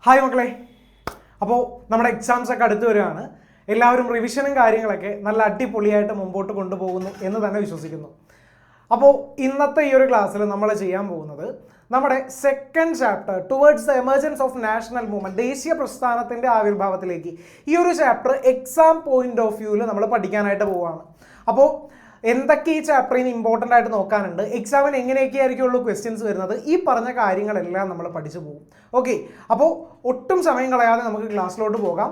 Hi മക്കളെ, അപ്പോൾ നമ്മുടെ എക്സാംസ് ഒക്കെ അടുത്ത് വരികയാണ്. എല്ലാവരും റിവിഷനും കാര്യങ്ങളൊക്കെ നല്ല അടിപൊളിയായിട്ട് മുമ്പോട്ട് കൊണ്ടുപോകുന്നു എന്ന് തന്നെ വിശ്വസിക്കുന്നു. അപ്പോൾ ഇന്നത്തെ ഈ ഒരു ക്ലാസ്സിൽ നമ്മൾ ചെയ്യാൻ പോകുന്നത് നമ്മുടെ second chapter towards the emergence of national movement, ദേശീയ പ്രസ്ഥാനത്തിൻ്റെ ആവിർഭാവത്തിലേക്ക്, ഈ ഒരു ചാപ്റ്റർ എക്സാം പോയിന്റ് ഓഫ് വ്യൂവിൽ നമ്മൾ പഠിക്കാനായിട്ട് പോവുകയാണ്. അപ്പോൾ എന്തൊക്കെ ഈ ചാപ്റ്ററിൽ നിന്ന് ഇമ്പോർട്ടൻ്റ് ആയിട്ട് നോക്കാനുണ്ട്, എക്സാമിന് എങ്ങനെയൊക്കെ ആയിരിക്കുള്ളൂ ക്വസ്റ്റ്യൻസ് വരുന്നത്, ഈ പറഞ്ഞ കാര്യങ്ങളെല്ലാം നമ്മൾ പഠിച്ചു പോകും. ഓക്കെ, അപ്പോൾ ഒട്ടും സമയം കളയാതെ നമുക്ക് ക്ലാസ്സിലോട്ട് പോകാം.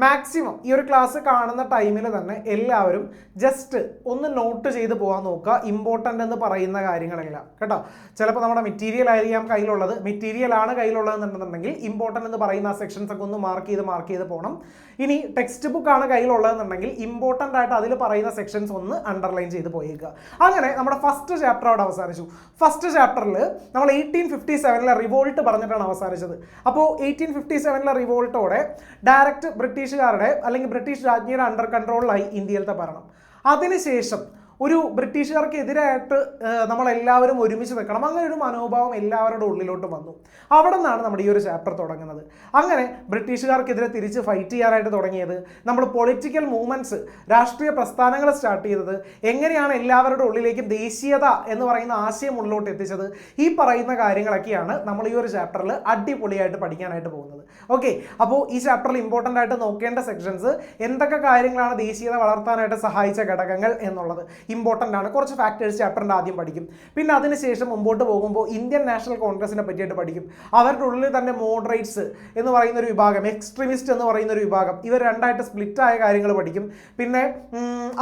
മാക്സിമം ഈ ഒരു ക്ലാസ് കാണുന്ന ടൈമിൽ തന്നെ എല്ലാവരും ജസ്റ്റ് ഒന്ന് നോട്ട് ചെയ്ത് പോകാൻ നോക്കുക, ഇമ്പോർട്ടൻ്റ് എന്ന് പറയുന്ന കാര്യങ്ങളെല്ലാം കേട്ടോ. ചിലപ്പോൾ നമ്മുടെ മെറ്റീരിയൽ ആയിരിക്കാം കയ്യിലുള്ളത്, മെറ്റീരിയലാണ് കയ്യിലുള്ളതെന്നുണ്ടെന്നുണ്ടെങ്കിൽ ഇമ്പോർട്ടൻ്റ് എന്ന് പറയുന്ന ആ സെക്ഷൻസ് ഒക്കെ ഒന്ന് മാർക്ക് ചെയ്ത് പോകണം. ഇനി ടെക്സ്റ്റ് ബുക്കാണ് കയ്യിലുള്ളതെന്നുണ്ടെങ്കിൽ ഇമ്പോർട്ടൻ്റ് ആയിട്ട് അതിൽ പറയുന്ന സെക്ഷൻസ് ഒന്ന് അണ്ടർലൈൻ ചെയ്ത് പോയേക്കുക. അങ്ങനെ നമ്മുടെ ഫസ്റ്റ് ചാപ്റ്റർ അവിടെ അവസാനിച്ചു. ഫസ്റ്റ് ചാപ്റ്ററിൽ നമ്മൾ 1857 റിവോൾട്ട് പറഞ്ഞിട്ടാണ് അവസാനിച്ചത്. അപ്പോൾ 1857 റിവോൾട്ടോടെ ഡയറക്റ്റ് ബ്രിട്ടീഷുകാരുടെ അല്ലെങ്കിൽ ബ്രിട്ടീഷ് രാജ്ഞിയുടെ അണ്ടർ കൺട്രോളിലായി ഇന്ത്യയിലത്തെ ഭരണം. അതിനുശേഷം ഒരു ബ്രിട്ടീഷുകാർക്കെതിരായിട്ട് നമ്മളെല്ലാവരും ഒരുമിച്ച് നിൽക്കണം, അങ്ങനെ ഒരു മനോഭാവം എല്ലാവരുടെ ഉള്ളിലോട്ട് വന്നു. അവിടെ നിന്നാണ് നമ്മുടെ ഈ ഒരു ചാപ്റ്റർ തുടങ്ങുന്നത്. അങ്ങനെ ബ്രിട്ടീഷുകാർക്കെതിരെ തിരിച്ച് ഫൈറ്റ് ചെയ്യാനായിട്ട് തുടങ്ങിയത്, നമ്മൾ പൊളിറ്റിക്കൽ മൂവ്മെൻറ്റ്സ്, രാഷ്ട്രീയ പ്രസ്ഥാനങ്ങൾ സ്റ്റാർട്ട് ചെയ്തത്, എങ്ങനെയാണ് എല്ലാവരുടെ ഉള്ളിലേക്കും ദേശീയത എന്ന് പറയുന്ന ആശയം ഉള്ളിലോട്ട് എത്തിച്ചത്, ഈ പറയുന്ന കാര്യങ്ങളൊക്കെയാണ് നമ്മൾ ഈ ഒരു ചാപ്റ്ററിൽ അടിപൊളിയായിട്ട് പഠിക്കാനായിട്ട് പോകുന്നത്. ഓക്കെ, അപ്പോൾ ഈ ചാപ്റ്ററിൽ ഇമ്പോർട്ടൻ്റ് ആയിട്ട് നോക്കേണ്ട സെക്ഷൻസ്, എന്തൊക്കെ കാര്യങ്ങളാണ് ദേശീയത വളർത്താനായിട്ട് സഹായിച്ച ഘടകങ്ങൾ എന്നുള്ളത് ഇമ്പോർട്ടൻ്റ് ആണ്. കുറച്ച് ഫാക്ടേഴ്സ് ചാപ്റ്ററിൻ്റെ ആദ്യം പഠിക്കും. പിന്നെ അതിനുശേഷം മുമ്പോട്ട് പോകുമ്പോൾ ഇന്ത്യൻ നാഷണൽ കോൺഗ്രസിനെ പറ്റിയിട്ട് പഠിക്കും. അവരുടെ ഉള്ളിൽ തന്നെ മോഡറേറ്റ്സ് എന്ന് പറയുന്ന ഒരു വിഭാഗം, എക്സ്ട്രീമിസ്റ്റ് എന്ന് പറയുന്ന ഒരു വിഭാഗം, ഇവർ രണ്ടായിട്ട് സ്പ്ലിറ്റ് ആയ കാര്യങ്ങൾ പഠിക്കും. പിന്നെ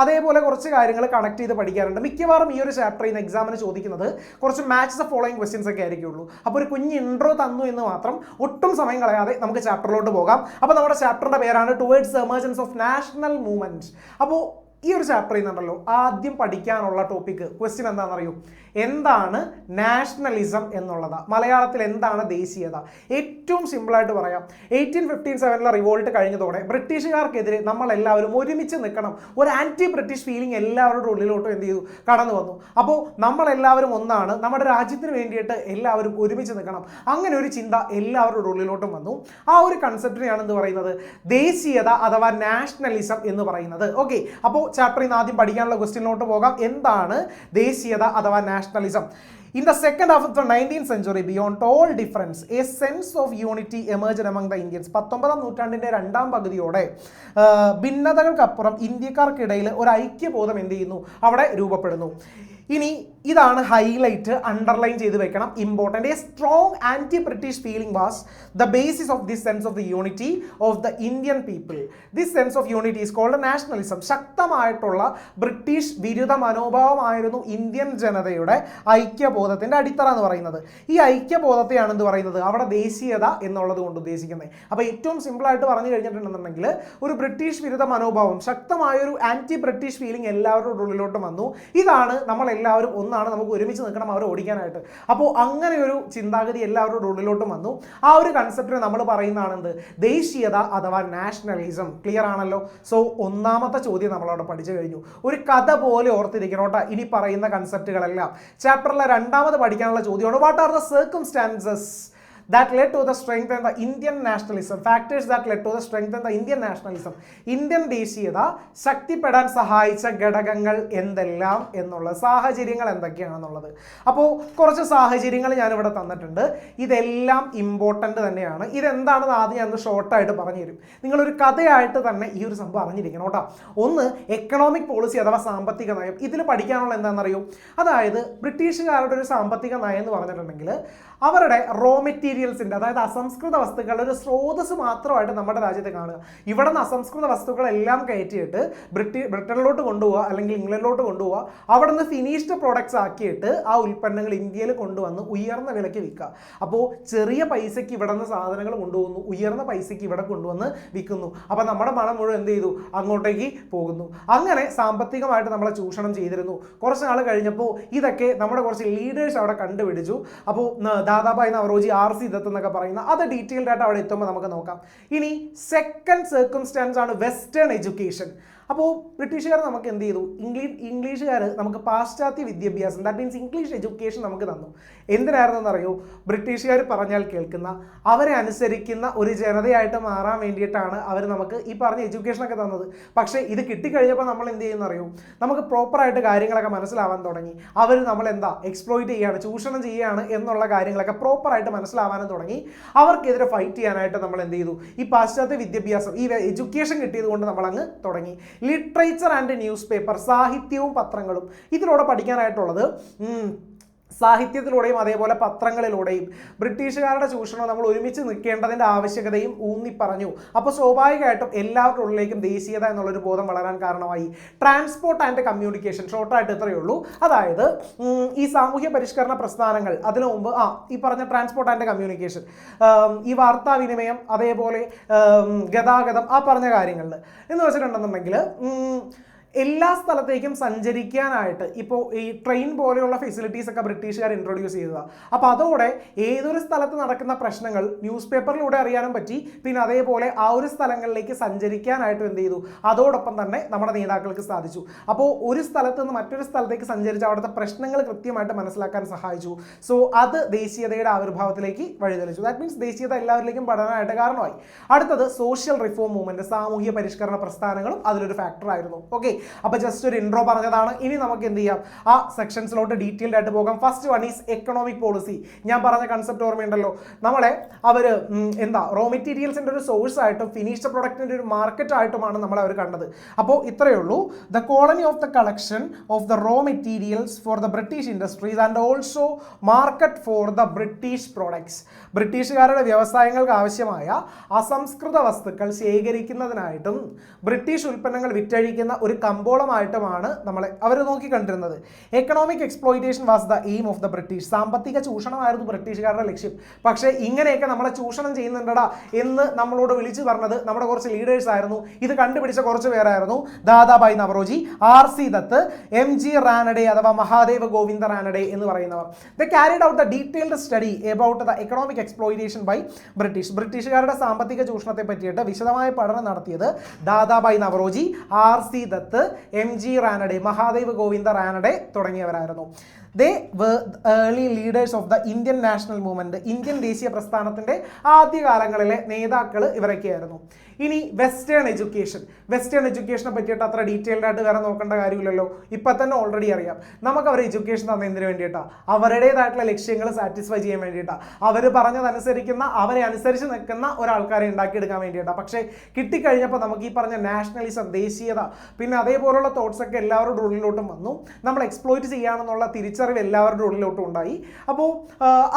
അതേപോലെ കുറച്ച് കാര്യങ്ങൾ കണക്ട് ചെയ്ത് പഠിക്കാറുണ്ട്. മിക്കവാറും ഈ ഒരു ചാപ്റ്ററിൽ നിന്ന് എക്സാമിന് ചോദിക്കുന്നത് കുറച്ച് മാച്ച് ദ ഫോളോയിങ് ക്വസ്റ്റ്യൻസ് ഒക്കെ ആയിരിക്കുള്ളൂ. അപ്പോൾ ഒരു കുഞ്ഞ് ഇൻട്രോ തന്നു എന്ന് മാത്രം, ഒട്ടും സമയം കളയാതെ നമുക്ക് ചാപ്റ്ററിലോട്ട് പോകാം. അപ്പോൾ നമ്മുടെ ചാപ്റ്ററിൻ്റെ പേരാണ് towards the emergence of national movement. അപ്പോൾ ഈ ഒരു ചാപ്റ്ററിൽ നിന്നുണ്ടല്ലോ ആദ്യം പഠിക്കാനുള്ള ടോപ്പിക്ക് ക്വസ്റ്റ്യൻ എന്താണെന്നറിയൂ, എന്താണ് നാഷണലിസം എന്നുള്ളത്, മലയാളത്തിൽ എന്താണ് ദേശീയത? ഏറ്റവും സിമ്പിളായിട്ട് പറയാം, 1857 റിവോൾട്ട് കഴിഞ്ഞതോടെ ബ്രിട്ടീഷുകാർക്കെതിരെ നമ്മളെല്ലാവരും ഒരുമിച്ച് നിൽക്കണം, ഒരു ആൻറ്റി ബ്രിട്ടീഷ് ഫീലിംഗ് എല്ലാവരുടെ ഉള്ളിലോട്ടും എന്ത് ചെയ്തു, കടന്നു വന്നു. അപ്പോൾ നമ്മളെല്ലാവരും ഒന്നാണ്, നമ്മുടെ രാജ്യത്തിന് വേണ്ടിയിട്ട് എല്ലാവരും ഒരുമിച്ച് നിൽക്കണം, അങ്ങനെ ഒരു ചിന്ത എല്ലാവരുടെ ഉള്ളിലോട്ടും വന്നു. ആ ഒരു കൺസെപ്റ്റിനെയാണ് എന്ത് പറയുന്നത്, ദേശീയത അഥവാ നാഷണലിസം എന്ന് പറയുന്നത്. ഓക്കെ, അപ്പോൾ ചാപ്റ്ററിൽ നിന്ന് ആദ്യം പഠിക്കാനുള്ള ക്വസ്റ്റ്യനിലോട്ട് പോകാം. എന്താണ് ദേശീയത അഥവാ nationalism? In the second half of the 19th century, beyond all difference, a sense of unity emerged among the Indians. 19ാം നൂറ്റാണ്ടിൻ്റെ രണ്ടാം പകുതിയോടെ ഭിന്നതകൾക്കപ്പുറം ഇന്ത്യക്കാർക്കിടയിൽ ഒരു ഐക്യബോധം എന്ത് ചെയ്യുന്നു, അവിടെ രൂപപ്പെടുന്നു. ഇനി ഇതാണ് ഹൈലൈറ്റ്, അണ്ടർലൈൻ ചെയ്ത് വെക്കണം, important. A strong anti British feeling was the basis of this sense of the unity of the Indian people. This sense of unity is called nationalism. ശക്തമായിട്ടുള്ള ബ്രിട്ടീഷ് വിരുദ്ധ മനോഭാവമായിരുന്നു ഇന്ത്യൻ ജനതയുടെ ഐക്യബോധത്തിൻ്റെ അടിത്തറ എന്ന് പറയുന്നത്. ഈ ഐക്യബോധത്തെയാണ് എന്ത് പറയുന്നത്, അവിടെ ദേശീയത എന്നുള്ളത് കൊണ്ട് ഉദ്ദേശിക്കുന്നത്. അപ്പോൾ ഏറ്റവും സിമ്പിളായിട്ട് പറഞ്ഞു കഴിഞ്ഞിട്ടുണ്ടെന്നുണ്ടെങ്കിൽ ഒരു ബ്രിട്ടീഷ് വിരുദ്ധ മനോഭാവം, ശക്തമായൊരു ആൻറ്റി ബ്രിട്ടീഷ് ഫീലിംഗ് എല്ലാവരുടെ ഉള്ളിലോട്ട് വന്നു. ഇതാണ് നമ്മളെല്ലാവരും ഒന്നാണ്, നമുക്ക് ഒരുമിച്ച് നിൽക്കണം അവരെ ഓടിക്കാനായിട്ട്. അപ്പോൾ അങ്ങനെ ഒരു ചിന്താഗതി എല്ലാവരുടെ ഉള്ളിലോട്ടും വന്നു. ആ ഒരു കൺസെപ്റ്റിനെ നമ്മൾ പറയുന്നതാണ് എന്ത്, ദേശീയത അഥവാ നാഷണലിസം. ക്ലിയർ ആണല്ലോ? സോ ഒന്നാമത്തെ ചോദ്യം നമ്മളവിടെ പഠിച്ചു കഴിഞ്ഞു. ഒരു കഥ പോലെ ഓർത്തിരിക്കണം കേട്ടോ ഇനി പറയുന്ന കൺസെപ്റ്റുകളെല്ലാം. ചാപ്റ്ററിലെ രണ്ടാമത് പഠിക്കാനുള്ള ചോദ്യമാണ്, what are the circumstances that led to the strength and the Indian nationalism, factors that led to the strength and the Indian nationalism. Indian ദേശീയത ശക്തിപ്പെടാൻ സഹായിച്ച ഘടകങ്ങൾ എന്തെല്ലാം എന്നുള്ള സാഹചര്യങ്ങൾ എന്തൊക്കെയാണെന്നുള്ളത്. അപ്പോൾ കുറച്ച് സാഹചര്യങ്ങൾ ഞാനിവിടെ തന്നിട്ടുണ്ട്, ഇതെല്ലാം ഇമ്പോർട്ടൻ്റ് തന്നെയാണ്. ഇതെന്താണെന്ന് ആദ്യം ഞാൻ ഷോർട്ടായിട്ട് പറഞ്ഞു തരും. നിങ്ങളൊരു കഥയായിട്ട് തന്നെ ഈ ഒരു സംഭവം അറിഞ്ഞിരിക്കണം കേട്ടോ. ഒന്ന്, എക്കണോമിക് പോളിസി അഥവാ സാമ്പത്തിക നയം. ഇതിൽ പഠിക്കാനുള്ള എന്താണെന്നറിയോ, അതായത് ബ്രിട്ടീഷുകാരുടെ ഒരു സാമ്പത്തിക നയം എന്ന് പറഞ്ഞിട്ടുണ്ടെങ്കിൽ അവരുടെ റോ മെറ്റീരിയൽസിൻ്റെ, അതായത് അസംസ്കൃത വസ്തുക്കളുടെ ഒരു സ്രോതസ് മാത്രമായിട്ട് നമ്മുടെ രാജ്യത്ത് കാണുക. ഇവിടെ നിന്ന് അസംസ്കൃത വസ്തുക്കളെല്ലാം കയറ്റിയിട്ട് ബ്രിട്ടനിലോട്ട് കൊണ്ടുപോവുക അല്ലെങ്കിൽ ഇംഗ്ലണ്ടിലോട്ട് കൊണ്ടുപോവുക, അവിടെ നിന്ന് ഫിനിഷ്ഡ് പ്രോഡക്ട്സ് ആക്കിയിട്ട് ആ ഉൽപ്പന്നങ്ങൾ ഇന്ത്യയിൽ കൊണ്ടുവന്ന് ഉയർന്ന വിലയ്ക്ക് വിൽക്കുക. അപ്പോൾ ചെറിയ പൈസയ്ക്ക് ഇവിടെ നിന്ന് സാധനങ്ങൾ കൊണ്ടുപോകുന്നു, ഉയർന്ന പൈസയ്ക്ക് ഇവിടെ കൊണ്ടുവന്ന് വിൽക്കുന്നു. അപ്പോൾ നമ്മുടെ പണം മുഴുവൻ എന്ത് ചെയ്തു, അങ്ങോട്ടേക്ക് പോകുന്നു. അങ്ങനെ സാമ്പത്തികമായിട്ട് നമ്മളെ ചൂഷണം ചെയ്തിരുന്നു. കുറച്ച് നാൾ കഴിഞ്ഞപ്പോൾ ഇതൊക്കെ നമ്മുടെ കുറച്ച് ലീഡേഴ്സ് അവിടെ കണ്ടുപിടിച്ചു. അപ്പോൾ ദാദാഭായ് നവറോജി, RC ദത്ത് എന്നൊക്കെ പറയുന്ന അത് ഡീറ്റെയിൽഡ് ആയിട്ട് അവിടെ എത്തുമ്പോൾ നമുക്ക് നോക്കാം. ഇനി സെക്കൻഡ് സർക്കംസ്റ്റാൻസ് ആണ് വെസ്റ്റേൺ എഡ്യൂക്കേഷൻ. അപ്പോൾ ബ്രിട്ടീഷുകാർ നമുക്ക് എന്ത് ചെയ്തു? ഇംഗ്ലീഷുകാർ നമുക്ക് പാശ്ചാത്യ വിദ്യാഭ്യാസം, ദാറ്റ് മീൻസ് ഇംഗ്ലീഷ് എഡ്യൂക്കേഷൻ നമുക്ക് തന്നു. എന്തിനായിരുന്നെന്ന് അറിയോ? ബ്രിട്ടീഷുകാർ പറഞ്ഞാൽ കേൾക്കുന്ന, അവരെ അനുസരിക്കുന്ന ഒരു ജനതയായിട്ട് മാറാൻ വേണ്ടിയിട്ടാണ് അവർ നമുക്ക് ഈ പറഞ്ഞ എഡ്യൂക്കേഷനൊക്കെ തന്നത്. പക്ഷേ ഇത് കിട്ടിക്കഴിഞ്ഞപ്പോൾ നമ്മൾ എന്ത് ചെയ്യുന്ന അറിയോ? നമുക്ക് പ്രോപ്പറായിട്ട് കാര്യങ്ങളൊക്കെ മനസ്സിലാവാൻ തുടങ്ങി. അവർ നമ്മളെന്താ എക്സ്പ്ലോയിറ്റ് ചെയ്യുകയാണ്, ചൂഷണം ചെയ്യുകയാണ് എന്നുള്ള കാര്യങ്ങളൊക്കെ പ്രോപ്പറായിട്ട് മനസ്സിലാവാനും തുടങ്ങി. അവർക്കെതിരെ ഫൈറ്റ് ചെയ്യാനായിട്ട് നമ്മൾ എന്ത് ചെയ്തു? ഈ പാശ്ചാത്യ വിദ്യാഭ്യാസം, ഈ എഡ്യൂക്കേഷൻ കിട്ടിയത് കൊണ്ട് നമ്മൾ അങ്ങ് തുടങ്ങി. ലിറ്ററേച്ചർ ആൻഡ് ന്യൂസ് പേപ്പർ, സാഹിത്യവും പത്രങ്ങളും ഇതിലൂടെ പഠിക്കാനായിട്ടുള്ളത്. സാഹിത്യത്തിലൂടെയും അതേപോലെ പത്രങ്ങളിലൂടെയും ബ്രിട്ടീഷുകാരുടെ ചൂഷണം നമ്മൾ ഒരുമിച്ച് നിൽക്കേണ്ടതിൻ്റെ ആവശ്യകതയും ഊന്നി പറഞ്ഞു. അപ്പോൾ സ്വാഭാവികമായിട്ടും എല്ലാവരുടെ ഉള്ളിലേക്കും ദേശീയത എന്നുള്ളൊരു ബോധം വളരാൻ കാരണമായി. ട്രാൻസ്പോർട്ട് ആൻഡ് കമ്മ്യൂണിക്കേഷൻ, ഷോർട്ടായിട്ട് ഇത്രയേ ഉള്ളൂ. അതായത് ഈ സാമൂഹ്യ പരിഷ്കരണ പ്രസ്ഥാനങ്ങൾ, അതിനു മുമ്പ് ഈ പറഞ്ഞ ട്രാൻസ്പോർട്ട് ആൻഡ് കമ്മ്യൂണിക്കേഷൻ, ഈ വാർത്താവിനിമയം, അതേപോലെ ഗതാഗതം, ആ പറഞ്ഞ കാര്യങ്ങളിൽ എന്ന് വെച്ചിട്ടുണ്ടെന്നുണ്ടെങ്കിൽ എല്ലാ സ്ഥലത്തേക്കും സഞ്ചരിക്കാനായിട്ട് ഇപ്പോൾ ഈ ട്രെയിൻ പോലെയുള്ള ഫെസിലിറ്റീസ് ഒക്കെ ബ്രിട്ടീഷുകാർ ഇൻട്രൊഡ്യൂസ് ചെയ്തതാണ്. അപ്പോൾ അതോടെ ഏതൊരു സ്ഥലത്ത് നടക്കുന്ന പ്രശ്നങ്ങൾ ന്യൂസ് പേപ്പറിലൂടെ അറിയാനും പറ്റി. പിന്നെ അതേപോലെ ആ ഒരു സ്ഥലങ്ങളിലേക്ക് സഞ്ചരിക്കാനായിട്ടും എന്ത് ചെയ്തു? അതോടൊപ്പം തന്നെ നമ്മുടെ നേതാക്കൾക്ക് സാധിച്ചു. അപ്പോൾ ഒരു സ്ഥലത്ത് നിന്ന് മറ്റൊരു സ്ഥലത്തേക്ക് സഞ്ചരിച്ച് അവിടുത്തെ പ്രശ്നങ്ങൾ കൃത്യമായിട്ട് മനസ്സിലാക്കാൻ സഹായിച്ചു. സോ അത് ദേശീയതയുടെ ആവിർഭാവത്തിലേക്ക് വഴിതെളിച്ചു. ദാറ്റ് മീൻസ് ദേശീയത എല്ലാവരിലേക്കും പഠനമായിട്ട് കാരണമായി. അടുത്തത് സോഷ്യൽ റിഫോം മൂവ്മെന്റ്, സാമൂഹ്യ പരിഷ്കരണ പ്രസ്ഥാനങ്ങളും അതിലൊരു ഫാക്ടറായിരുന്നു. ഓക്കെ, അപ്പോൾ ജസ്റ്റ് ഒരു ഇൻട്രോ പറഞ്ഞതാണ്. ഇനി നമുക്ക് എന്ത് ചെയ്യാം? ആ സെക്ഷൻസിലോട്ട് ഡീറ്റെയിൽഡ് ആയിട്ട് പോകാം. First one is economic policy. ഞാൻ പറഞ്ഞ കൺസെപ്റ്റ് ഓർമ്മയുണ്ടല്ലോ, നമ്മളെ അവർ റോ മെറ്റീരിയൽസിൻ്റെ ഒരു സോഴ്സ് ആയിട്ടും ഫിനിഷ്ഡ് പ്രൊഡക്റ്റിൻ്റെ ഒരു മാർക്കറ്റ് ആയിട്ടുമാണ് നമ്മൾ അവർ കണ്ടത്. അപ്പോൾ ഇത്രയേ ഉള്ളൂ. The colony of the collection of the raw materials for the British industries and also market for the British products. ബ്രിട്ടീഷുകാരുടെ വ്യവസായങ്ങൾക്ക് ആവശ്യമായ അസംസ്കൃത വസ്തുക്കൾ ശേഖരിക്കുന്നതിനായിട്ടും ബ്രിട്ടീഷ് ഉൽപ്പന്നങ്ങൾ വിറ്റഴിക്കുന്ന ഒരു കമ്പോളമായിട്ടുമാണ് നമ്മളെ അവർ നോക്കിക്കണ്ടിരുന്നത്. Economic exploitation was the aim of the British. സാമ്പത്തിക ചൂഷണമായിരുന്നു ബ്രിട്ടീഷുകാരുടെ ലക്ഷ്യം. പക്ഷേ ഇങ്ങനെയൊക്കെ നമ്മളെ ചൂഷണം ചെയ്യുന്നുണ്ടടാ എന്ന് നമ്മളോട് വിളിച്ചു പറഞ്ഞത് നമ്മുടെ കുറച്ച് ലീഡേഴ്സ് ആയിരുന്നു. ഇത് കണ്ടുപിടിച്ച കുറച്ച് പേരായിരുന്നു. ദാദാഭായ് നവറോജി, RC ദത്ത്, MG റാനഡെ അഥവാ മഹാദേവ ഗോവിന്ദ റാനഡെ എന്ന് പറയുന്നവർ. They carried out the detailed study about the economic exploitation by British. ബ്രിട്ടീഷുകാരുടെ സാമ്പത്തിക ചൂഷണത്തെ പറ്റിയിട്ട് വിശദമായ പഠനം നടത്തിയത് ദാദാഭായ് നവറോജി, RC ദത്ത്, MG റാനഡെ, മഹാദേവ് ഗോവിന്ദ റാനഡെ തുടങ്ങിയവരായിരുന്നു. They were early leaders of the Indian national movement. Indian ദേശീയ പ്രസ്ഥാനത്തിൻ്റെ ആദ്യകാലങ്ങളിലെ നേതാക്കൾ ഇവരൊക്കെയായിരുന്നു. ഇനി വെസ്റ്റേൺ എഡ്യൂക്കേഷൻ. വെസ്റ്റേൺ എഡ്യൂക്കേഷനെ പറ്റിയിട്ട് അത്ര ഡീറ്റെയിൽഡ് ആയിട്ട് വേറെ നോക്കേണ്ട കാര്യമില്ലല്ലോ, ഇപ്പം തന്നെ ഓൾറെഡി അറിയാം. നമുക്ക് അവർ എഡ്യൂക്കേഷൻ തന്നതിന് വേണ്ടിയിട്ടാണ്, അവരുടേതായിട്ടുള്ള ലക്ഷ്യങ്ങൾ സാറ്റിസ്ഫൈ ചെയ്യാൻ വേണ്ടിയിട്ടാണ്, അവർ പറഞ്ഞതനുസരിക്കുന്ന, അവരെ അനുസരിച്ച് നിൽക്കുന്ന ഒരാൾക്കാരെ ഉണ്ടാക്കിയെടുക്കാൻ വേണ്ടിയിട്ടാണ്. പക്ഷേ കിട്ടിക്കഴിഞ്ഞപ്പോൾ നമുക്ക് ഈ പറഞ്ഞ നാഷണലിസം, ദേശീയത, പിന്നെ അതേപോലുള്ള തോട്ട്സ് ഒക്കെ എല്ലാവരുടെ ഉള്ളിലോട്ടും വന്നു. നമ്മൾ എക്സ്പ്ലോയിറ്റ് ചെയ്യാമെന്നുള്ള തിരിച്ചറിവ് എല്ലാവരുടെ ഉള്ളിലോട്ടും ഉണ്ടായി. അപ്പോൾ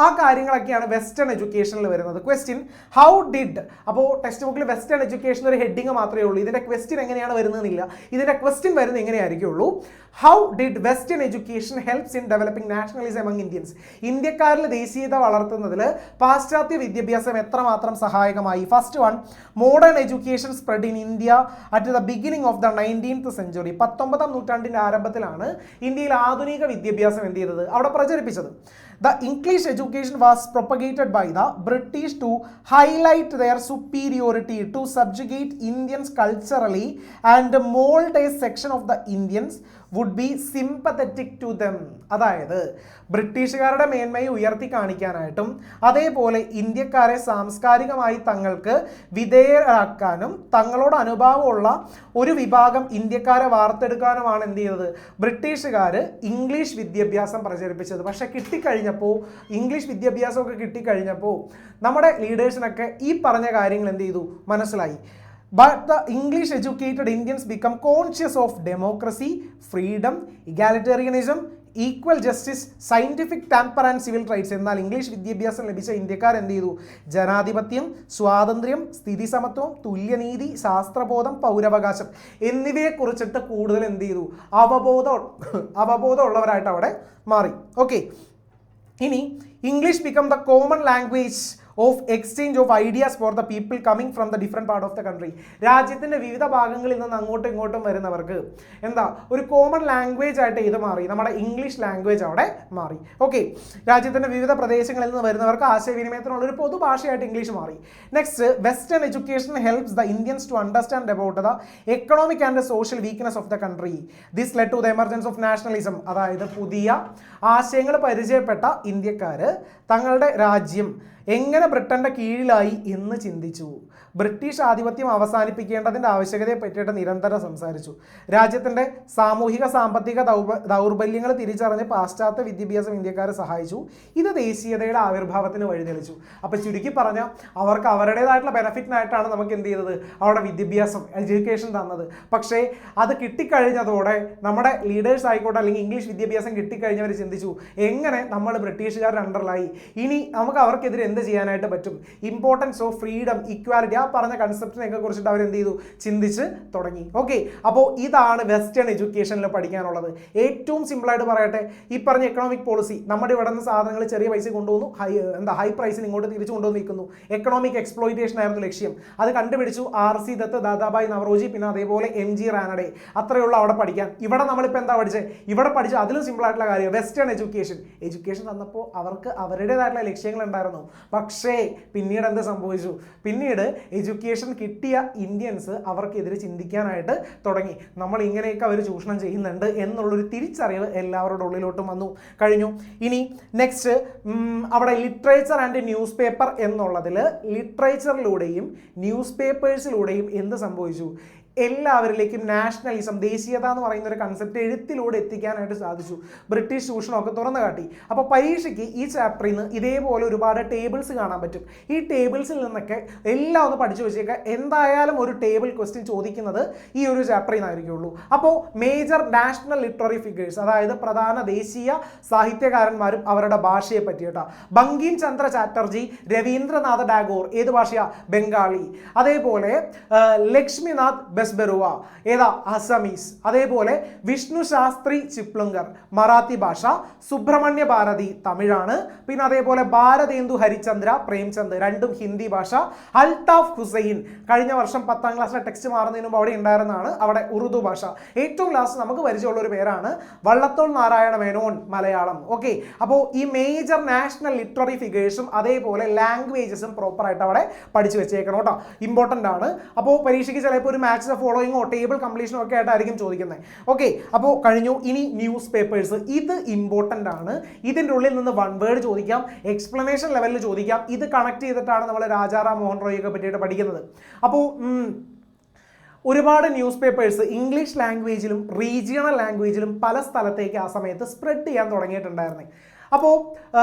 ആ കാര്യങ്ങളൊക്കെയാണ് വെസ്റ്റേൺ എഡ്യൂക്കേഷനിൽ വരുന്നത്. ക്വസ്റ്റ്യൻ, ഹൗ ഡിഡ്, അപ്പോൾ ടെക്സ്റ്റ് ബുക്കിൽ വെസ്റ്റേൺ എഡ്യൂക്കേഷൻ ഒരു ഹെഡിങ് മാത്രമേ ഉള്ളൂ. ഇതിൻ്റെ ക്വസ്റ്റ്യൻ എങ്ങനെയാണ് വരുന്നതെന്നില്ല. ഇതിൻ്റെ ക്വസ്റ്റ്യൻ വരുന്നത് എങ്ങനെയായിരിക്കുള്ളൂ? How did western education helps in developing nationalism among Indians. ഇന്ത്യക്കാരിൽ ദേശീയത വളർത്തുന്നതിൽ പാശ്ചാത്യ വിദ്യാഭ്യാസം എത്രമാത്രം സഹായകമായി? First one, modern education spread in India at the beginning of the 19th century. 19ാം നൂറ്റാണ്ടിൻ്റെ ആരംഭത്തിലാണ് ഇന്ത്യയിൽ ആധുനിക വിദ്യാഭ്യാസം എന്ത് ചെയ്തത്? അവിടെ പ്രചരിപ്പിച്ചത്. The English education was propagated by the British to highlight their superiority, to subjugate Indians culturally and mold a section of the Indians would be sympathetic to them. അതായത് ബ്രിട്ടീഷുകാരുടെ മേന്മയെ ഉയർത്തി കാണിക്കാനായിട്ടും അതേപോലെ ഇന്ത്യക്കാരെ സാംസ്കാരികമായി തങ്ങൾക്ക് വിധേയരാക്കാനും തങ്ങളോട് അനുഭാവമുള്ള ഒരു വിഭാഗം ഇന്ത്യക്കാരെ വാർത്തെടുക്കാനുമാണ് എന്ത് ചെയ്തത്? ബ്രിട്ടീഷുകാർ ഇംഗ്ലീഷ് വിദ്യാഭ്യാസം പ്രചരിപ്പിച്ചത്. പക്ഷേ കിട്ടിക്കഴിഞ്ഞപ്പോൾ, ഇംഗ്ലീഷ് വിദ്യാഭ്യാസമൊക്കെ കിട്ടിക്കഴിഞ്ഞപ്പോൾ നമ്മുടെ ലീഡേഴ്സിനൊക്കെ ഈ പറഞ്ഞ കാര്യങ്ങൾ എന്ത് ചെയ്തു? മനസ്സിലായി. But the English educated Indians become conscious of democracy, freedom, egalitarianism, equal justice, scientific temper and civil rights. എന്നാൽ ഇംഗ്ലീഷ് വിദ്യാഭ്യാസം ലഭിച്ച ഇന്ത്യക്കാർ എന്ത് ചെയ്തു? ജനാധിപത്യം, സ്വാതന്ത്ര്യം, സ്ഥിതി സമത്വം, തുല്യനീതി, ശാസ്ത്രബോധം, പൗരാവകാശം എന്നിവയെക്കുറിച്ചിട്ട് കൂടുതൽ എന്ത് ചെയ്തു? അവബോധമുള്ളവരായിട്ട് അവിടെ മാറി. ഓക്കെ, ഇനി English become the common language of exchange of ideas for the people coming from the different part of the country. രാജ്യത്തിൻ്റെ വിവിധ ഭാഗങ്ങളിൽ നിന്ന് അങ്ങോട്ടും ഇങ്ങോട്ടും വരുന്നവർക്ക് എന്താ ഒരു കോമൺ ലാംഗ്വേജ് ആയിട്ട് ഇത് മാറി, നമ്മുടെ ഇംഗ്ലീഷ് ലാംഗ്വേജ് അവിടെ മാറി. ഓക്കെ, രാജ്യത്തിൻ്റെ വിവിധ പ്രദേശങ്ങളിൽ നിന്ന് വരുന്നവർക്ക് ആശയവിനിമയത്തിനുള്ള ഒരു പൊതുഭാഷയായിട്ട് ഇംഗ്ലീഷ് മാറി. Next, western education helps the Indians to understand about the economic and social weakness of the country. This led to the emergence of nationalism. അതായത് പുതിയ ആശയങ്ങൾ പരിചയപ്പെട്ട ഇന്ത്യക്കാർ തങ്ങളുടെ രാജ്യം എങ്ങനെ ബ്രിട്ടന്റെ കീഴിലായി എന്ന് ചിന്തിച്ചു. ബ്രിട്ടീഷ് ആധിപത്യം അവസാനിപ്പിക്കേണ്ടതിൻ്റെ ആവശ്യകതയെ പറ്റിയിട്ട് നിരന്തരം സംസാരിച്ചു. രാജ്യത്തിൻ്റെ സാമൂഹിക സാമ്പത്തിക ദൗർബല്യങ്ങൾ തിരിച്ചറിഞ്ഞ് പാശ്ചാത്യ വിദ്യാഭ്യാസം ഇന്ത്യക്കാരെ സഹായിച്ചു. ഇത് ദേശീയതയുടെ ആവിർഭാവത്തിന് വഴിതെളിച്ചു. അപ്പോൾ ചുരുക്കി പറഞ്ഞാൽ അവർക്ക് അവരുടേതായിട്ടുള്ള ബെനഫിറ്റിനായിട്ടാണ് നമുക്ക് എന്ത് ചെയ്തത്, അവിടെ വിദ്യാഭ്യാസം എഡ്യൂക്കേഷൻ തന്നത്. പക്ഷേ അത് കിട്ടിക്കഴിഞ്ഞതോടെ നമ്മുടെ ലീഡേഴ്സ് ആയിക്കോട്ടെ അല്ലെങ്കിൽ ഇംഗ്ലീഷ് വിദ്യാഭ്യാസം കിട്ടിക്കഴിഞ്ഞവർ ചിന്തിച്ചു എങ്ങനെ നമ്മൾ ബ്രിട്ടീഷുകാരുടെ അണ്ടറിലായി, ഇനി നമുക്ക് അവർക്കെതിരെ എന്ത് ചെയ്യാനായിട്ട് പറ്റും. ഇമ്പോർട്ടൻസ് ഓഫ് ഫ്രീഡം, ഇക്വാലിറ്റി, ആ പറഞ്ഞ കൺസെപ്റ്റിനെയൊക്കെ കുറിച്ചിട്ട് അവർ എന്ത് ചെയ്തു, ചിന്തിച്ച് തുടങ്ങി. ഓക്കെ, അപ്പോൾ ഇതാണ് വെസ്റ്റേൺ എഡ്യൂക്കേഷനിൽ പഠിക്കാനുള്ളത്. ഏറ്റവും സിമ്പിളായിട്ട് പറയട്ടെ, ഈ പറഞ്ഞ എക്കണോമിക് പോളിസി, നമ്മുടെ ഇവിടെ നിന്ന് സാധനങ്ങൾ ചെറിയ പൈസ കൊണ്ടുവന്നു, ഹൈ പ്രൈസിന് ഇങ്ങോട്ട് തിരിച്ചു കൊണ്ടുവന്ന് നിൽക്കുന്നു. എക്കണോമിക് എക്സ്പ്ലോയിറ്റേഷൻ ആയിരുന്നു ലക്ഷ്യം. അത് കണ്ടുപിടിച്ചു RC ദത്ത്, ദാദാഭായ് നവറോജി, പിന്നെ അതേപോലെ MG റാനഡെ. അത്രയുള്ള അവിടെ പഠിക്കാൻ. ഇവിടെ നമ്മളിപ്പോൾ എന്താ പഠിച്ചത്, ഇവിടെ പഠിച്ചു അതിലും സിമ്പിളായിട്ടുള്ള കാര്യം വെസ്റ്റേൺ എഡ്യൂക്കേഷൻ തന്നപ്പോൾ അവർക്ക് അവരുടേതായിട്ടുള്ള ലക്ഷ്യങ്ങൾ ഉണ്ടായിരുന്നു. പക്ഷേ പിന്നീട് എന്ത് സംഭവിച്ചു, പിന്നീട് എഡ്യൂക്കേഷൻ കിട്ടിയ ഇന്ത്യൻസ് അവർക്കെതിരെ ചിന്തിക്കാനായിട്ട് തുടങ്ങി. നമ്മൾ ഇങ്ങനെയൊക്കെ അവർ ചൂഷണം ചെയ്യുന്നുണ്ട് എന്നുള്ളൊരു തിരിച്ചറിവ് എല്ലാവരുടെ ഉള്ളിലോട്ടും വന്നു കഴിഞ്ഞു. ഇനി നെക്സ്റ്റ്, അവിടെ ലിറ്ററേച്ചർ ആൻഡ് ന്യൂസ് പേപ്പർ എന്നുള്ളതിൽ ലിറ്ററേച്ചറിലൂടെയും ന്യൂസ് പേപ്പേഴ്സിലൂടെയും എന്ത് സംഭവിച്ചു, എല്ലാവരിലേക്കും നാഷണലിസം, ദേശീയത എന്ന് പറയുന്ന ഒരു കൺസെപ്റ്റ് എഴുത്തിലൂടെ എത്തിക്കാനായിട്ട് സാധിച്ചു. ബ്രിട്ടീഷ് ചൂഷണമൊക്കെ തുറന്നു കാട്ടി. അപ്പോൾ പരീക്ഷയ്ക്ക് ഈ ചാപ്റ്ററിൽ നിന്ന് ഇതേപോലെ ഒരുപാട് ടേബിൾസ് കാണാൻ പറ്റും. ഈ ടേബിൾസിൽ നിന്നൊക്കെ എല്ലാം ഒന്ന് പഠിച്ചു വെച്ചേക്കുക. എന്തായാലും ഒരു ടേബിൾ ക്വസ്റ്റ്യൻ ചോദിക്കുന്നത് ഈ ഒരു ചാപ്റ്ററിൽ നിന്നായിരിക്കുള്ളൂ. അപ്പോൾ മേജർ നാഷണൽ ലിറ്റററി ഫിഗേഴ്സ്, അതായത് പ്രധാന ദേശീയ സാഹിത്യകാരന്മാരും അവരുടെ ഭാഷയെ പറ്റിയിട്ടാ. ബങ്കിം ചന്ദ്ര ചാറ്റർജി, രവീന്ദ്രനാഥ ടാഗോർ, ഏത് ഭാഷയാ, ബംഗാളി. അതേപോലെ ലക്ഷ്മിനാഥ് ബെസ്ബറുവ, ഏതാ, അസമീസ്. അതേപോലെ വിഷ്ണു ശാസ്ത്രി ചിപ്ലുങ്കർ, മറാത്തി ഭാഷ. സുബ്രഹ്മണ്യ ഭാരതി, തമിഴാണ്. പിന്നെ അതേപോലെ ഭാരതേന്ദു ഹരിചന്ദ്ര, പ്രേംചന്ദ്, രണ്ടും ഹിന്ദി ഭാഷ. അൽതാഫ് ഹുസൈൻ, കഴിഞ്ഞ വർഷം 10ാം ക്ലാസ്സിലെ ടെക്സ്റ്റ് മാറുന്നതിന് മുമ്പ് അവിടെ ഉണ്ടായിരുന്നതാണ്, അവിടെ ഉറുദു ഭാഷ. ഏറ്റവും ലാസ്റ്റ് നമുക്ക് പരിചയമുള്ള ഒരു പേരാണ് വള്ളത്തോൾ നാരായണ മേനോൻ, മലയാളം. ഓക്കെ, അപ്പോൾ ഈ മേജർ നാഷണൽ ലിറ്റററി ഫിഗേഴ്സും അതേപോലെ ലാംഗ്വേജസും പ്രോപ്പറായിട്ട് അവിടെ പഠിച്ചു വെച്ചേക്കണം കേട്ടോ, ഇമ്പോർട്ടൻ്റ് ആണ്. അപ്പോൾ പരീക്ഷയ്ക്ക് ചിലപ്പോൾ ഒരു മാച്ച് ഫോളോയിങ്ങോ ടേബിൾ കംപ്ലീഷനോ ഒക്കെ ആയിട്ടായിരിക്കും ചോദിക്കുന്നത്. ഓക്കെ, അപ്പോൾ കഴിഞ്ഞു. ഇനി ന്യൂസ് പേപ്പേഴ്സ്, ഇത് ഇമ്പോർട്ടൻ്റ് ആണ്. ഇതിൻ്റെ ഉള്ളിൽ നിന്ന് വൺ വേർഡ് ചോദിക്കാം, എക്സ്പ്ലനേഷൻ ലെവലിൽ ചോദിക്കാം. ഇത് കണക്ട് ചെയ്തിട്ടാണ് നമ്മൾ രാജാറാം മോഹൻ റോയിയൊക്കെ പറ്റിയിട്ട് പഠിക്കുന്നത്. അപ്പോൾ ഒരുപാട് ന്യൂസ് പേപ്പേഴ്സ് ഇംഗ്ലീഷ് ലാംഗ്വേജിലും റീജിയണൽ ലാംഗ്വേജിലും പല സ്ഥലത്തേക്ക് ആ സമയത്ത് സ്പ്രെഡ് ചെയ്യാൻ തുടങ്ങിയിട്ടുണ്ടായിരുന്നു. അപ്പോൾ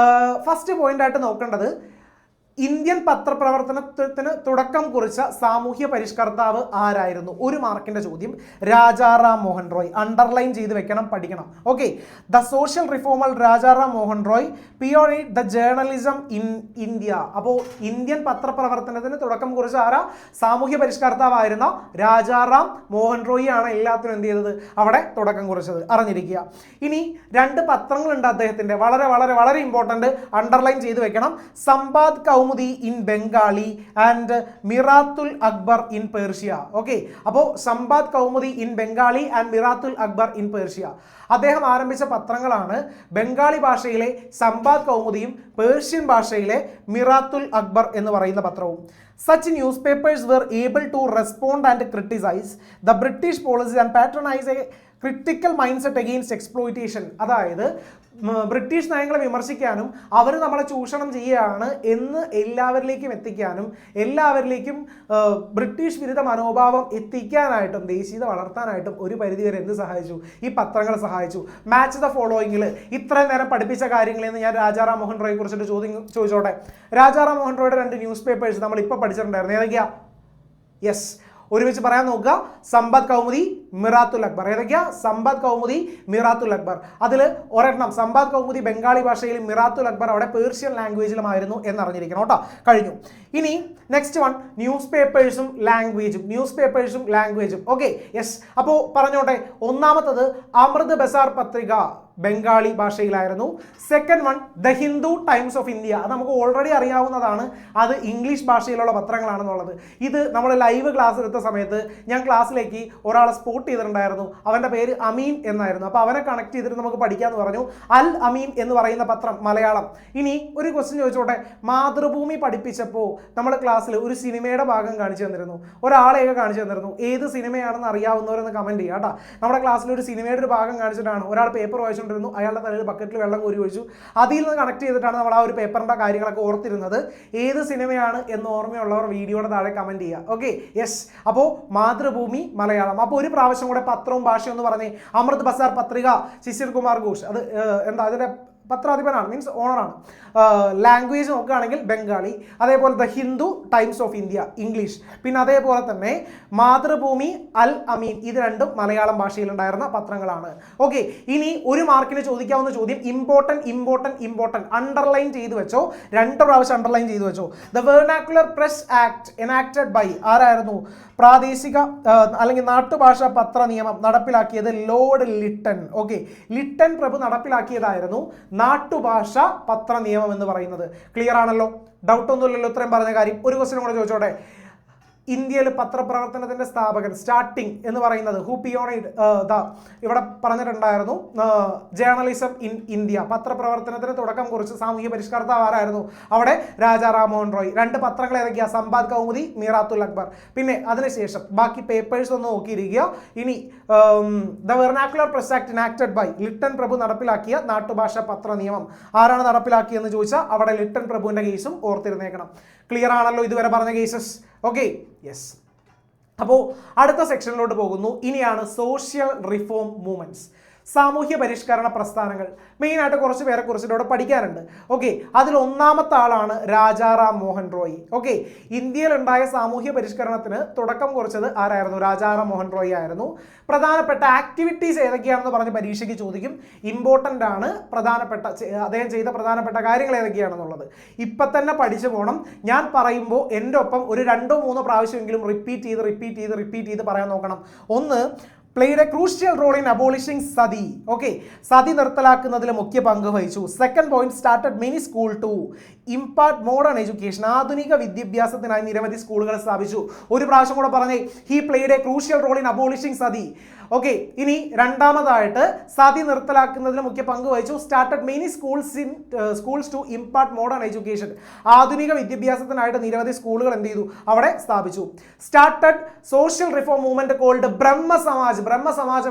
ഫസ്റ്റ് പോയിന്റായിട്ട് നോക്കേണ്ടത്, ഇന്ത്യൻ പത്രപ്രവർത്തനത്തിന് തുടക്കം കുറിച്ച സാമൂഹ്യ പരിഷ്കർത്താവ് ആരായിരുന്നു? ഒരു മാർക്കിന്റെ ചോദ്യം. രാജാറാം മോഹൻ റോയ്. അണ്ടർലൈൻ ചെയ്ത് വെക്കണം, പഠിക്കണം. Okay, the social reformer Rajaram Mohan Roy pioneered the journalism in India. അപ്പോൾ ഇന്ത്യൻ പത്രപ്രവർത്തനത്തിന് തുടക്കം കുറിച്ച ആരാ? സാമൂഹ്യ പരിഷ്കർത്താവായിരുന്ന രാജാറാം മോഹൻ റോയ് ആണ് എല്ലാത്തിനും എന്ത് ചെയ്തത്, അവിടെ തുടക്കം കുറിച്ചത്. അറിഞ്ഞിരിക്കുക. ഇനി 2 പത്രങ്ങളുണ്ട് അദ്ദേഹത്തിന്റെ, വളരെ വളരെ വളരെ ഇമ്പോർട്ടന്റ്, അണ്ടർലൈൻ ചെയ്ത് വെക്കണം. Sambad Kaumudi in Bengali and Miratul Akbar in Persia. Okay, അപ്പോൾ Sambad Kaumudi in Bengali and Miratul Akbar in Persia. അദ്ദേഹം ആരംഭിച്ച പത്രങ്ങളാണ് ബംഗാളി ഭാഷയിലെ സമ്പാദ് കൗമുദിയും പേർഷ്യൻ ഭാഷയിലെ മിറാത്തുൽ അക്ബർ എന്ന് പറയുന്ന പത്രവും. Such newspapers were able to respond and criticize the British policies and patronize a critical mindset against exploitation. അതായത് ബ്രിട്ടീഷ് നയങ്ങളെ വിമർശിക്കാനും അവർ നമ്മളെ ചൂഷണം ചെയ്യുകയാണ് എന്ന് എല്ലാവരിലേക്കും എത്തിക്കാനും എല്ലാവരിലേക്കും ബ്രിട്ടീഷ് വിരുദ്ധ മനോഭാവം എത്തിക്കാനായിട്ടും ദേശീയത വളർത്താനായിട്ടും ഒരു പരിധിവരെ എന്ത് സഹായിച്ചു? ഈ പത്രങ്ങൾ സഹായിച്ചു. മാച്ച് ദ ഫോളോയിങ്ങിൽ ഇത്രയും നേരം പഠിപ്പിച്ച കാര്യങ്ങളിൽ നിന്ന് ഞാൻ രാജാറാം മോഹൻ റോയെ കുറിച്ചിട്ട് ചോദിച്ചോട്ടെ. രാജാറാം മോഹൻ റോയുടെ 2 ന്യൂസ് പേപ്പേഴ്സ് നമ്മൾ ഇപ്പോൾ പഠിച്ചിട്ടുണ്ടായിരുന്നു. ഏതൊക്കെയാ? യെസ്, ഒരുമിച്ച് പറയാൻ നോക്കുക. സമ്പാദ് കൗമുദി, മിറാത്തുൽ അക്ബർ. ഏതൊക്കെയാ? സമ്പാദ് കൗമുദി, മിറാത്തുൽ അക്ബർ. അതിൽ ഒരെണ്ണം സമ്പാദ് കൗമുദി ബംഗാളി ഭാഷയിലും മിറാത്തുൽ അക്ബർ അവിടെ പേർഷ്യൻ ലാംഗ്വേജിലുമായിരുന്നു എന്നറിഞ്ഞിരിക്കണം കേട്ടോ. കഴിഞ്ഞു. ഇനി നെക്സ്റ്റ് വൺ, ന്യൂസ് പേപ്പേഴ്സും ലാംഗ്വേജും. Okay, yes. അപ്പോൾ പറഞ്ഞോട്ടെ. ഒന്നാമത്തത് അമൃത് ബസാർ പത്രിക. ബംഗാളി ഭാഷയിലായിരുന്നു. Second one the Hindu Times of India, അത് നമുക്ക് ഓൾറെഡി അറിയാവുന്നതാണ്, അത് ഇംഗ്ലീഷ് ഭാഷയിലുള്ള പത്രങ്ങളാണെന്നുള്ളത്. ഇത് നമ്മൾ ലൈവ് ക്ലാസ് എടുത്ത സമയത്ത് ഞാൻ ക്ലാസ്സിലേക്ക് ഒരാളെ സ്പോട്ട് ചെയ്തിട്ടുണ്ടായിരുന്നു. അവൻ്റെ പേര് അമീൻ എന്നായിരുന്നു. അപ്പോൾ അവനെ കണക്ട് ചെയ്തിട്ട് നമുക്ക് പഠിക്കാമെന്ന് പറഞ്ഞു. അൽ അമീൻ എന്ന് പറയുന്ന പത്രം മലയാളം. ഇനി ഒരു ക്വസ്റ്റ്യൻ ചോദിച്ചോട്ടെ, മാതൃഭൂമി പഠിപ്പിച്ചപ്പോൾ നമ്മൾ ക്ലാസ്സിൽ ഒരു സിനിമയുടെ ഭാഗം കാണിച്ചു തന്നിരുന്നു, ഒരാളെയൊക്കെ കാണിച്ചു തന്നിരുന്നു. ഏത് സിനിമയാണെന്ന് അറിയാവുന്നവരെന്ന് കമൻറ്റ് ചെയ്യുക കേട്ടോ. നമ്മുടെ ക്ലാസ്സിൽ ഒരു സിനിമയുടെ ഒരു ഭാഗം കാണിച്ചിട്ടാണ് ഒരാൾ പേപ്പർ വായിച്ചുകൊണ്ടിരുന്നു, അയാളുടെ തലയിൽ ബക്കറ്റിൽ വെള്ളം കോരി ഒഴിച്ചു. അതിൽ നിന്ന് കണക്ട് ചെയ്തിട്ടാണ് നമ്മൾ ആ ഒരു പേപ്പറിൻ്റെ കാര്യങ്ങളൊക്കെ ഓർത്തിരുന്നത്. ഏത് സിനിമയാണ് എന്ന് ഓർമ്മയുള്ളവർ വീഡിയോയുടെ താഴെ കമൻറ്റ് ചെയ്യുക. Okay, yes. അപ്പോൾ മാതൃഭൂമി മലയാളം. അപ്പോൾ ഒരു പ്രാവശ്യം കൂടെ പത്രവും ഭാഷയും എന്ന് പറഞ്ഞേ. അമൃത് ബസാർ പത്രിക, ശിശിർ കുമാർ ഘോഷ്, അത് എന്താ അതിൻ്റെ പത്രാധിപനാണ്, മീൻസ് ഓണറാണ്. ലാംഗ്വേജ് നോക്കുകയാണെങ്കിൽ ബംഗാളി. അതേപോലെ the Hindu Times of India English. പിന്നെ അതേപോലെ തന്നെ മാതൃഭൂമി, അൽ അമീൻ, ഇത് രണ്ടും മലയാളം ഭാഷയിലുണ്ടായിരുന്ന പത്രങ്ങളാണ്. ഓക്കെ, ഇനി ഒരു മാർക്കിന് ചോദിക്കാവുന്ന ചോദ്യം, ഇമ്പോർട്ടൻറ്റ് അണ്ടർലൈൻ ചെയ്തു വെച്ചോ, 2 പ്രാവശ്യം അണ്ടർലൈൻ ചെയ്തു വെച്ചോ. The vernacular press act enacted by ആരായിരുന്നു? പ്രാദേശിക അല്ലെങ്കിൽ നാട്ടുഭാഷാ പത്ര നിയമം നടപ്പിലാക്കിയത് ലോർഡ് ലിട്ടൺ. ഓക്കെ, ലിട്ടൺ പ്രഭു നടപ്പിലാക്കിയതായിരുന്നു നാട്ടുഭാഷ പത്ര നിയമം എന്ന് പറയുന്നത്. ക്ലിയർ ആണല്ലോ, ഡൗട്ട് ഒന്നുമില്ലല്ലോ ഇത്രയും പറഞ്ഞ കാര്യം. ഒരു ക്വസ്റ്റ്യൻ കൂടെ ചോദിച്ചോട്ടെ, ഇന്ത്യയിൽ പത്രപ്രവർത്തനത്തിന്റെ സ്ഥാപകൻ സ്റ്റാർട്ടിംഗ് എന്ന് പറയുന്നത് ഹു പിയോണൈഡ് ഇവിടെ പറഞ്ഞിട്ടുണ്ടായിരുന്നു. ജേർണലിസം ഇൻ ഇന്ത്യ, പത്രപ്രവർത്തനത്തിന് തുടക്കം കുറിച്ച് സാമൂഹ്യ പരിഷ്കർത്താവ് ആരായിരുന്നു? അവിടെ രാജാ റാംമോഹൻ റോയ്. 2 പത്രങ്ങൾ ഏതൊക്കെയാ? സമ്പാദ് കൗമുദി, മീറാത്തുൽ അക്ബർ. പിന്നെ അതിനുശേഷം ബാക്കി പേപ്പേഴ്സ് ഒന്ന് നോക്കിയിരിക്കുക. ഇനി the vernacular press act enacted by Lytton പ്രഭു നടപ്പിലാക്കിയ നാട്ടുഭാഷ പത്ര നിയമം ആരാണ് നടപ്പിലാക്കിയെന്ന് ചോദിച്ചാൽ അവിടെ ലിട്ടൺ പ്രഭുവിന്റെ കേസും ഓർത്തിരുന്നേക്കണം. ക്ലിയർ ആണല്ലോ ഇതുവരെ പറഞ്ഞ കേസസ്? Okay, yes. അപ്പോൾ അടുത്ത സെക്ഷനിലോട്ട് പോകുന്നു. ഇനിയാണ് സോഷ്യൽ റിഫോം മൂവ്മെന്റ്സ്, സാമൂഹ്യ പരിഷ്കരണ പ്രസ്ഥാനങ്ങൾ. മെയിനായിട്ട് കുറച്ച് പേരെ കുറിച്ചിട്ട് ഇവിടെ പഠിക്കാനുണ്ട്. ഓക്കെ, അതിൽ ഒന്നാമത്തെ ആളാണ് രാജാ റാം മോഹൻ റോയ്. ഓക്കെ, ഇന്ത്യയിലുണ്ടായ സാമൂഹ്യ പരിഷ്കരണത്തിന് തുടക്കം കുറിച്ചത് ആരായിരുന്നു? രാജാ റാം മോഹൻ റോയ് ആയിരുന്നു. പ്രധാനപ്പെട്ട ആക്ടിവിറ്റീസ് ഏതൊക്കെയാണെന്ന് പറഞ്ഞ് പരീക്ഷയ്ക്ക് ചോദിക്കും. ഇമ്പോർട്ടൻ്റ് ആണ് അദ്ദേഹം ചെയ്ത പ്രധാനപ്പെട്ട കാര്യങ്ങൾ ഏതൊക്കെയാണെന്നുള്ളത്. ഇപ്പം തന്നെ പഠിച്ചു പോകണം. ഞാൻ പറയുമ്പോൾ എൻ്റെ ഒപ്പം ഒരു 2-3 പ്രാവശ്യമെങ്കിലും റിപ്പീറ്റ് ചെയ്ത് പറയാൻ നോക്കണം. ഒന്ന്, played a crucial role in abolishing Sati. Okay, Sati നിർത്തലാക്കുന്നതിൽ മുഖ്യ പങ്ക് വഹിച്ചു. Second point, started many school to impart modern education, ആധുനിക വിദ്യാഭ്യാസത്തിനായി നിരവധി സ്കൂളുകൾ സ്ഥാപിച്ചു. ഒരു പ്രാവശ്യം കൂടെ പറഞ്ഞേ, he played a crucial role in abolishing Sati. Okay, ഇനി രണ്ടാമതായിട്ട് സതി നിർത്തലാക്കുന്നതിന് മുഖ്യ പങ്ക് വഹിച്ചു. Started many schools to impart modern education, ആധുനിക വിദ്യാഭ്യാസത്തിനായിട്ട് നിരവധി സ്കൂളുകൾ എന്ത് ചെയ്തു? അവിടെ സ്ഥാപിച്ചു. Started social reform movement called Brahmo Samaj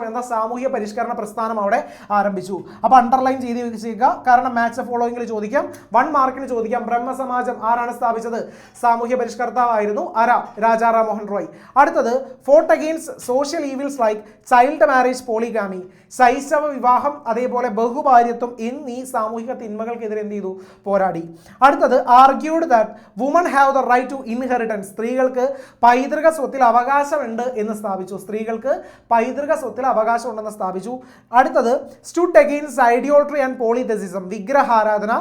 എന്ന സാമൂഹ്യ പരിഷ്കരണ പ്രസ്ഥാനം അവിടെ ആരംഭിച്ചു. അപ്പോൾ അണ്ടർലൈൻ ചെയ്ത് വെച്ചേക്കുക, കാരണം മാച്ച് ഫോളോയിങ്ങിൽ ചോദിക്കാം, 1 മാർക്കിന് ചോദിക്കാം. ബ്രഹ്മസമാജം ആരാണ് സ്ഥാപിച്ചത്? സാമൂഹ്യ പരിഷ്കർത്താവായിരുന്നു ആരാ? രാജാ റാം മോഹൻ റോയ്. അടുത്തത്, fought against social evils like child marriage, polygamy, ശൈശവ വിവാഹം, അതേപോലെ ബഹുഭാര്യത്വം എന്നീ സാമൂഹിക തിന്മകൾക്കെതിരെ എന്ത് ചെയ്തു? പോരാടി. അടുത്തത്, argued that woman have the right to inheritance, സ്ത്രീകൾക്ക് പൈതൃക സ്വത്തിൽ അവകാശമുണ്ട് എന്ന് സ്ഥാപിച്ചു. സ്ത്രീകൾക്ക് പൈതൃക സ്വത്തിൽ അവകാശമുണ്ടെന്ന് സ്ഥാപിച്ചു. അടുത്തത്, സ്റ്റുഡ് അഗെയിൻസ്റ്റ് ഐഡിയോൾട്രി ആൻഡ് പോളിതെസിസം, വിഗ്രഹാരാധന,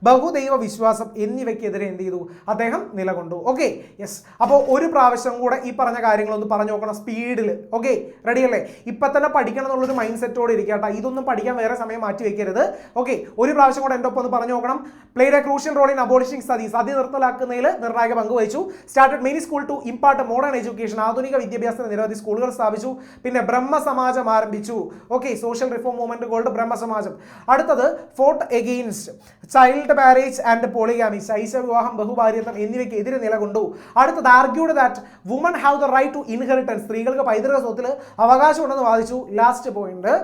ബഹുദൈവ വിശ്വാസം എന്നിവയ്ക്കെതിരെ എന്ത് ചെയ്തു? അദ്ദേഹം നിലകൊണ്ടു. Okay, yes. അപ്പോൾ ഒരു പ്രാവശ്യം കൂടെ ഈ പറഞ്ഞ കാര്യങ്ങളൊന്ന് പറഞ്ഞു നോക്കണം സ്പീഡിൽ. ഓക്കെ, റെഡി അല്ലേ? ഇപ്പം തന്നെ പഠിക്കണം എന്നുള്ളൊരു മൈൻഡ് സെറ്റോടെ ഇരിക്കട്ടെ. ഇതൊന്നും പഠിക്കാൻ വേറെ സമയം മാറ്റി വെക്കരുത്. ഓക്കെ, ഒരു പ്രാവശ്യം കൂടെ എൻ്റെ ഒപ്പം ഒന്ന് പറഞ്ഞു നോക്കണം. Played a crucial role in abolishing Sati, Sati നിർത്തലാക്കുന്നതിൽ നിർണായക പങ്ക് വഹിച്ചു. Started many school to impart modern education, ആധുനിക വിദ്യാഭ്യാസത്തിന് നിരവധി സ്കൂളുകൾ സ്ഥാപിച്ചു. പിന്നെ ബ്രഹ്മസമാജം ആരംഭിച്ചു. Okay, social reform movement called Brahmo Samaj. അടുത്തത്, fought against child marriage and polygamy, ശൈശവ വിവാഹം, ബഹുഭാര്യത്വം എന്നിവയ്ക്ക് എതിരെ നിലകൊണ്ടു. അടുത്തത്, argued that woman have the right to inheritance, സ്ത്രീകൾക്ക് പൈതൃക സ്വത്തിൽ അവകാശമുണ്ടെന്ന് വാദിച്ചു. Last point,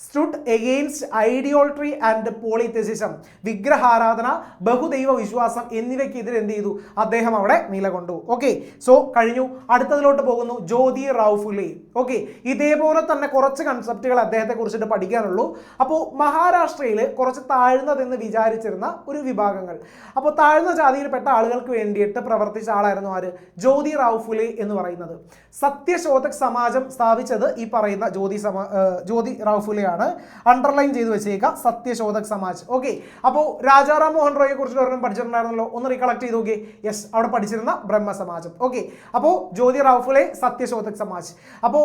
stood against idolatry and പോളിതെസിസം, വിഗ്രഹാരാധന, ബഹുദൈവ വിശ്വാസം എന്നിവയ്ക്കെതിരെ എന്ത് ചെയ്തു? അദ്ദേഹം അവിടെ നിലകൊണ്ടു. ഓക്കെ, സോ കഴിഞ്ഞു. അടുത്തതിലോട്ട് പോകുന്നു, ജ്യോതി റാവു ഫുലെ. ഓക്കെ, ഇതേപോലെ തന്നെ കുറച്ച് കൺസെപ്റ്റുകൾ അദ്ദേഹത്തെ കുറിച്ചിട്ട് പഠിക്കാനുള്ളൂ. അപ്പോൾ മഹാരാഷ്ട്രയിൽ കുറച്ച് താഴ്ന്നതെന്ന് വിചാരിച്ചിരുന്ന ഒരു വിഭാഗങ്ങൾ, അപ്പോൾ താഴ്ന്ന ജാതിയിൽപ്പെട്ട ആളുകൾക്ക് വേണ്ടിയിട്ട് പ്രവർത്തിച്ച ആളായിരുന്നു ആര്? ജ്യോതി റാവു ഫുലെ എന്ന് പറയുന്നത്. സത്യശോധക് സമാജം സ്ഥാപിച്ചത് ഈ പറയുന്ന ജ്യോതി റാവു ഫുലെ ബായ്ഫുലെയാണ്. അണ്ടർലൈൻ ചെയ്ത് വെച്ചേക്കുക സത്യശോധക് സമാജ്. ഓക്കെ, അപ്പോൾ രാജാറാം മോഹൻ റോയെ കുറിച്ച് ഒരെണ്ണം പഠിച്ചിട്ടുണ്ടായിരുന്നല്ലോ, ഒന്ന് റീകളക്ട് ചെയ്ത് നോക്കി. യെസ്, അവിടെ പഠിച്ചിരുന്ന ബ്രഹ്മ സമാജം. ഓക്കെ, അപ്പോൾ ജ്യോതിറാവ് ഫുലെ സത്യശോധക് സമാജ്. അപ്പോൾ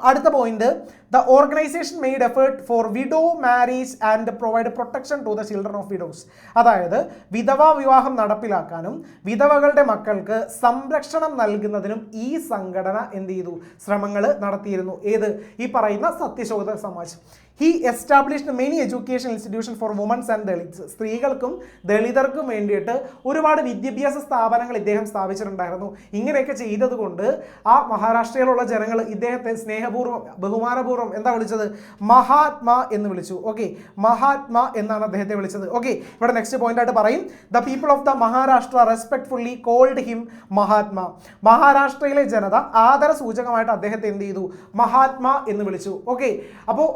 അടുത്ത point, the organisation made effort for widow marriage and provide protection to the children of widows. അതായത് വിധവാ വിവാഹം നടപ്പിലാക്കാനും വിധവകളുടെ മക്കൾക്ക് സംരക്ഷണം നൽകുന്നതിനും ഈ സംഘടന എന്ത് ചെയ്തു, ശ്രമങ്ങൾ നടത്തിയിരുന്നു. ഏത്, ഈ പറയുന്ന Satyashodhak Samaj. He established many education institution for womens and Dalits. സ്ത്രീകൾക്കും ദളിതർക്കും വേണ്ടിയിട്ട് ഒരുപാട് വിദ്യാഭ്യാസ സ്ഥാപനങ്ങൾ ഇദ്ദേഹം സ്ഥാപിച്ചിട്ടുണ്ടായിരുന്നു. ഇങ്ങനെയൊക്കെ ചെയ്തതുകൊണ്ട് ആ മഹാരാഷ്ട്രയിലുള്ള ജനങ്ങൾ ഇദ്ദേഹത്തെ സ്നേഹപൂർവ്വം ബഹുമാനപൂർവ്വം എന്താ വിളിച്ചത്, മഹാത്മാ എന്ന് വിളിച്ചു. ഓക്കെ, മഹാത്മാ എന്നാണ് അദ്ദേഹത്തെ വിളിച്ചത്. ഓക്കെ, ഇവിടെ നെക്സ്റ്റ് പോയിന്റ് ആയിട്ട് പറയും, the people of the Maharashtra respectfully called him Mahatma. മഹാരാഷ്ട്രയിലെ ജനത ആദര സൂചകമായിട്ട് അദ്ദേഹത്തെ എന്ത് ചെയ്തു, മഹാത്മാ എന്ന് വിളിച്ചു. ഓക്കെ, അപ്പോൾ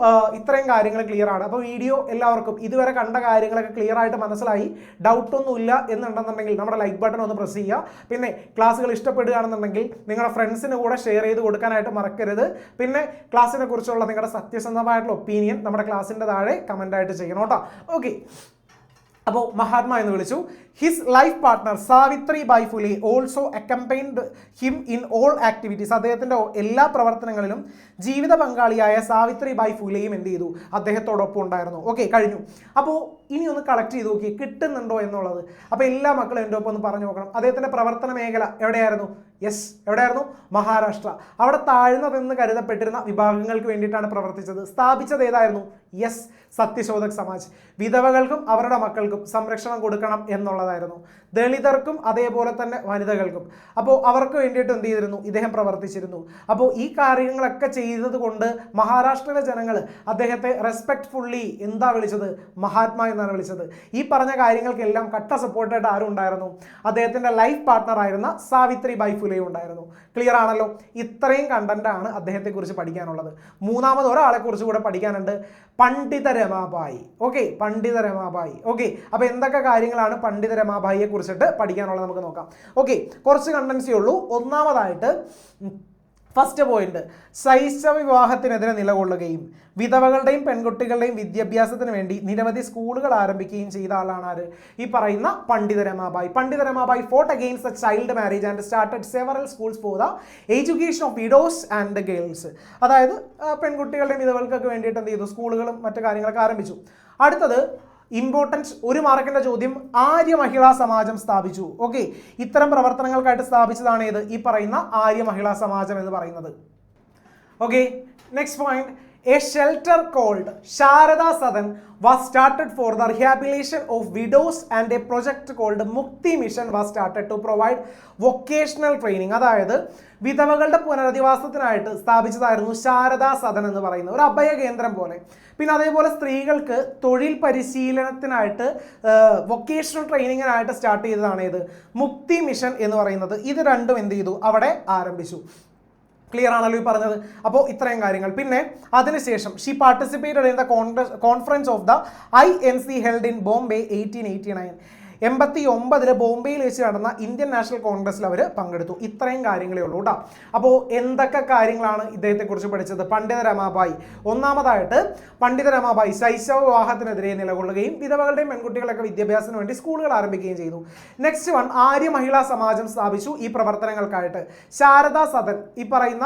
ഇത്രയും കാര്യങ്ങൾ ക്ലിയർ ആണ്. അപ്പോൾ വീഡിയോ എല്ലാവർക്കും ഇതുവരെ കണ്ട കാര്യങ്ങളൊക്കെ ക്ലിയർ ആയിട്ട് മനസ്സിലായി, ഡൗട്ടൊന്നുമില്ല എന്നുണ്ടെന്നുണ്ടെങ്കിൽ നമ്മുടെ ലൈക്ക് ബട്ടൺ ഒന്ന് പ്രസ് ചെയ്യുക. പിന്നെ ക്ലാസ്സുകൾ ഇഷ്ടപ്പെടുകയാണെന്നുണ്ടെങ്കിൽ നിങ്ങളുടെ ഫ്രണ്ട്സിന് കൂടെ ഷെയർ ചെയ്ത് കൊടുക്കാനായിട്ട് മറക്കരുത്. പിന്നെ ക്ലാസ്സിനെ കുറിച്ചുള്ള നിങ്ങളുടെ സത്യസന്ധമായിട്ടുള്ള ഒപ്പീനിയൻ നമ്മുടെ ക്ലാസ്സിൻ്റെ താഴെ കമൻ്റ് ആയിട്ട് ചെയ്യണം കേട്ടോ. ഓക്കെ, അപ്പോൾ മഹാത്മാ എന്ന് വിളിച്ചു. His life partner Savitri Bai Phule also accompanied him in all activities. അദ്ദേഹത്തിൻ്റെ എല്ലാ പ്രവർത്തനങ്ങളിലും ജീവിത പങ്കാളിയായ സാവിത്രി ബായ് ഫുലെയും എന്ത് ചെയ്തു, അദ്ദേഹത്തോടൊപ്പം ഉണ്ടായിരുന്നു. ഓക്കെ, കഴിഞ്ഞു. അപ്പോൾ ഇനി ഒന്ന് കളക്ട് ചെയ്ത് നോക്കി കിട്ടുന്നുണ്ടോ എന്നുള്ളത്. അപ്പോൾ എല്ലാ മക്കളും എൻ്റെ ഒപ്പം ഒന്ന് പറഞ്ഞു നോക്കണം. അദ്ദേഹത്തിൻ്റെ പ്രവർത്തന മേഖല എവിടെയായിരുന്നു? യെസ്, എവിടെയായിരുന്നു? മഹാരാഷ്ട്ര. അവിടെ താഴ്ന്നതെന്ന് കരുതപ്പെട്ടിരുന്ന വിഭാഗങ്ങൾക്ക് വേണ്ടിയിട്ടാണ് പ്രവർത്തിച്ചത്. സ്ഥാപിച്ചത് ഏതായിരുന്നു? യെസ്, സത്യശോധക് സമാജ്. വിധവകൾക്കും അവരുടെ മക്കൾക്കും സംരക്ഷണം കൊടുക്കണം എന്നുള്ളതായിരുന്നു. ദളിതർക്കും അതേപോലെ തന്നെ വനിതകൾക്കും. അപ്പോൾ അവർക്ക് വേണ്ടിയിട്ട് എന്ത് ചെയ്തിരുന്നു, ഇദ്ദേഹം പ്രവർത്തിച്ചിരുന്നു. അപ്പോൾ ഈ കാര്യങ്ങളൊക്കെ ചെയ്തത് കൊണ്ട് മഹാരാഷ്ട്രയിലെ ജനങ്ങൾ അദ്ദേഹത്തെ റെസ്പെക്ട്ഫുള്ളി എന്താ വിളിച്ചത്, മഹാത്മാ എന്നാണ് വിളിച്ചത്. ഈ പറഞ്ഞ കാര്യങ്ങൾക്കെല്ലാം കട്ട സപ്പോർട്ടായിട്ട് ആരും ഉണ്ടായിരുന്നു, അദ്ദേഹത്തിൻ്റെ ലൈഫ് പാർട്ട്ണർ ആയിരുന്ന സാവിത്രി ബായ് ഫുലെ ഉണ്ടായിരുന്നു. ക്ലിയർ ആണല്ലോ? ഇത്രയും കണ്ടന്റ് ആണ് അദ്ദേഹത്തെക്കുറിച്ച് പഠിക്കാനുള്ളത്. മൂന്നാമത് ഒരാളെ കുറിച്ച് കൂടെ പഠിക്കാനുണ്ട്, പണ്ഡിത രമാബായി. ഓക്കെ, പണ്ഡിത രമാബായി. ഓക്കെ, അപ്പോൾ എന്തൊക്കെ കാര്യങ്ങളാണ് പണ്ഡിത രമാബായിയെ കുറിച്ചിട്ട് പഠിക്കാനുള്ളത് നമുക്ക് നോക്കാം. ഓക്കെ, കുറച്ച് കണ്ടൻസേ ഉള്ളൂ. ഒന്നാമതായിട്ട് ഫസ്റ്റ് പോയിന്റ്, ശൈശവ വിവാഹത്തിനെതിരെ നിലകൊള്ളുകയും വിധവകളുടെയും പെൺകുട്ടികളുടെയും വിദ്യാഭ്യാസത്തിന് വേണ്ടി നിരവധി സ്കൂളുകൾ ആരംഭിക്കുകയും ചെയ്ത ആളാണ് ആര്, ഈ പറയുന്ന പണ്ഡിത രമാബായി. പണ്ഡിത Ramabai fought against the child marriage and started several schools for the education of widows and girls. അതായത് പെൺകുട്ടികളുടെയും വിധവകൾക്കൊക്കെ വേണ്ടിയിട്ട് എന്ത് ചെയ്തു, സ്കൂളുകളും മറ്റു കാര്യങ്ങളൊക്കെ ആരംഭിച്ചു. അടുത്തത് ഇമ്പോർട്ടൻസ്, ഒരു മാർക്കിന്റെ ചോദ്യം, ആര്യ മഹിളാ സമാജം സ്ഥാപിച്ചു. ഓക്കെ, ഇത്തരം പ്രവർത്തനങ്ങൾക്കായിട്ട് സ്ഥാപിച്ചതാണ് ഏത്, ഈ പറയുന്ന ആര്യ മഹിളാ സമാജം എന്ന് പറയുന്നത്. Okay, next point, a shelter called Sharada Sadan was started for the rehabilitation of widows and a project called Mukti Mission was started to provide vocational training. അതായത് വിധവകളുടെ പുനരധിവാസത്തിനായിട്ട് സ്ഥാപിച്ചതായിരുന്നു ശാരദാ സദൻ എന്ന് പറയുന്ന ഒരു അഭയ കേന്ദ്രം പോലെ. പിന്നെ അതേപോലെ സ്ത്രീകൾക്ക് തൊഴിൽ പരിശീലനത്തിനായിട്ട് വൊക്കേഷണൽ ട്രെയിനിങ്ങിനായിട്ട് സ്റ്റാർട്ട് ചെയ്തതാണ് ഏത്, മുക്തി മിഷൻ എന്ന് പറയുന്നത്. ഇത് രണ്ടും എന്ത് ചെയ്തു, അവിടെ ആരംഭിച്ചു. ക്ലിയർ ആണല്ലോ ഈ പറഞ്ഞത്. അപ്പോൾ ഇത്രയും കാര്യങ്ങൾ. പിന്നെ അതിനുശേഷം she participated in the conference of the INC held in Bombay 1889. 89 ബോംബെയിൽ വെച്ച് നടന്ന ഇന്ത്യൻ നാഷണൽ കോൺഗ്രസ്സിൽ അവർ പങ്കെടുത്തു. ഇത്രയും കാര്യങ്ങളേ ഉള്ളൂ കേട്ടോ. അപ്പോൾ എന്തൊക്കെ കാര്യങ്ങളാണ് ഇദ്ദേഹത്തെക്കുറിച്ച് പഠിച്ചത്? പണ്ഡിത രമാബായി. ഒന്നാമതായിട്ട് പണ്ഡിത രമാബായി ശൈശവ വിവാഹത്തിനെതിരെ നിലകൊള്ളുകയും വിധവകളുടെയും പെൺകുട്ടികളൊക്കെ വിദ്യാഭ്യാസത്തിന് വേണ്ടി സ്കൂളുകൾ ആരംഭിക്കുകയും ചെയ്തു. നെക്സ്റ്റ് വൺ, ആര്യ മഹിളാ സമാജം സ്ഥാപിച്ചു ഈ പ്രവർത്തനങ്ങൾക്കായിട്ട്. ശാരദാ സദൻ, ഈ പറയുന്ന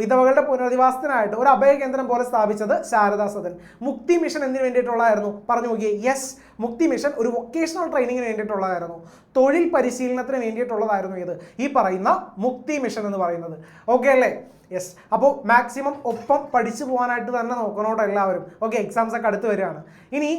വിധവകളുടെ പുനരധിവാസത്തിനായിട്ട് ഒരു അഭയ കേന്ദ്രം പോലെ സ്ഥാപിച്ചത് ശാരദാ സദൻ. മുക്തി മിഷൻ എന്തിനു വേണ്ടിയിട്ടുള്ളതായിരുന്നു? പറഞ്ഞു നോക്കിയേ. യെസ്, മുക്തി മിഷൻ ഒരു വൊക്കേഷണൽ ട്രെയിനിങ്ങിന് വേണ്ടിയിട്ടുള്ളതായിരുന്നു, തൊഴിൽ പരിശീലനത്തിന് വേണ്ടിയിട്ടുള്ളതായിരുന്നു ഇത്, ഈ പറയുന്ന മുക്തി മിഷൻ എന്ന് പറയുന്നത്. ഓക്കെ അല്ലേ? യെസ്. അപ്പോൾ മാക്സിമം ഒപ്പം പഠിച്ചു പോകാനായിട്ട് തന്നെ നോക്കണോട്ടോ എല്ലാവരും. ഓക്കെ, എക്സാംസ് ഒക്കെ അടുത്ത് വരികയാണ്. ഇനി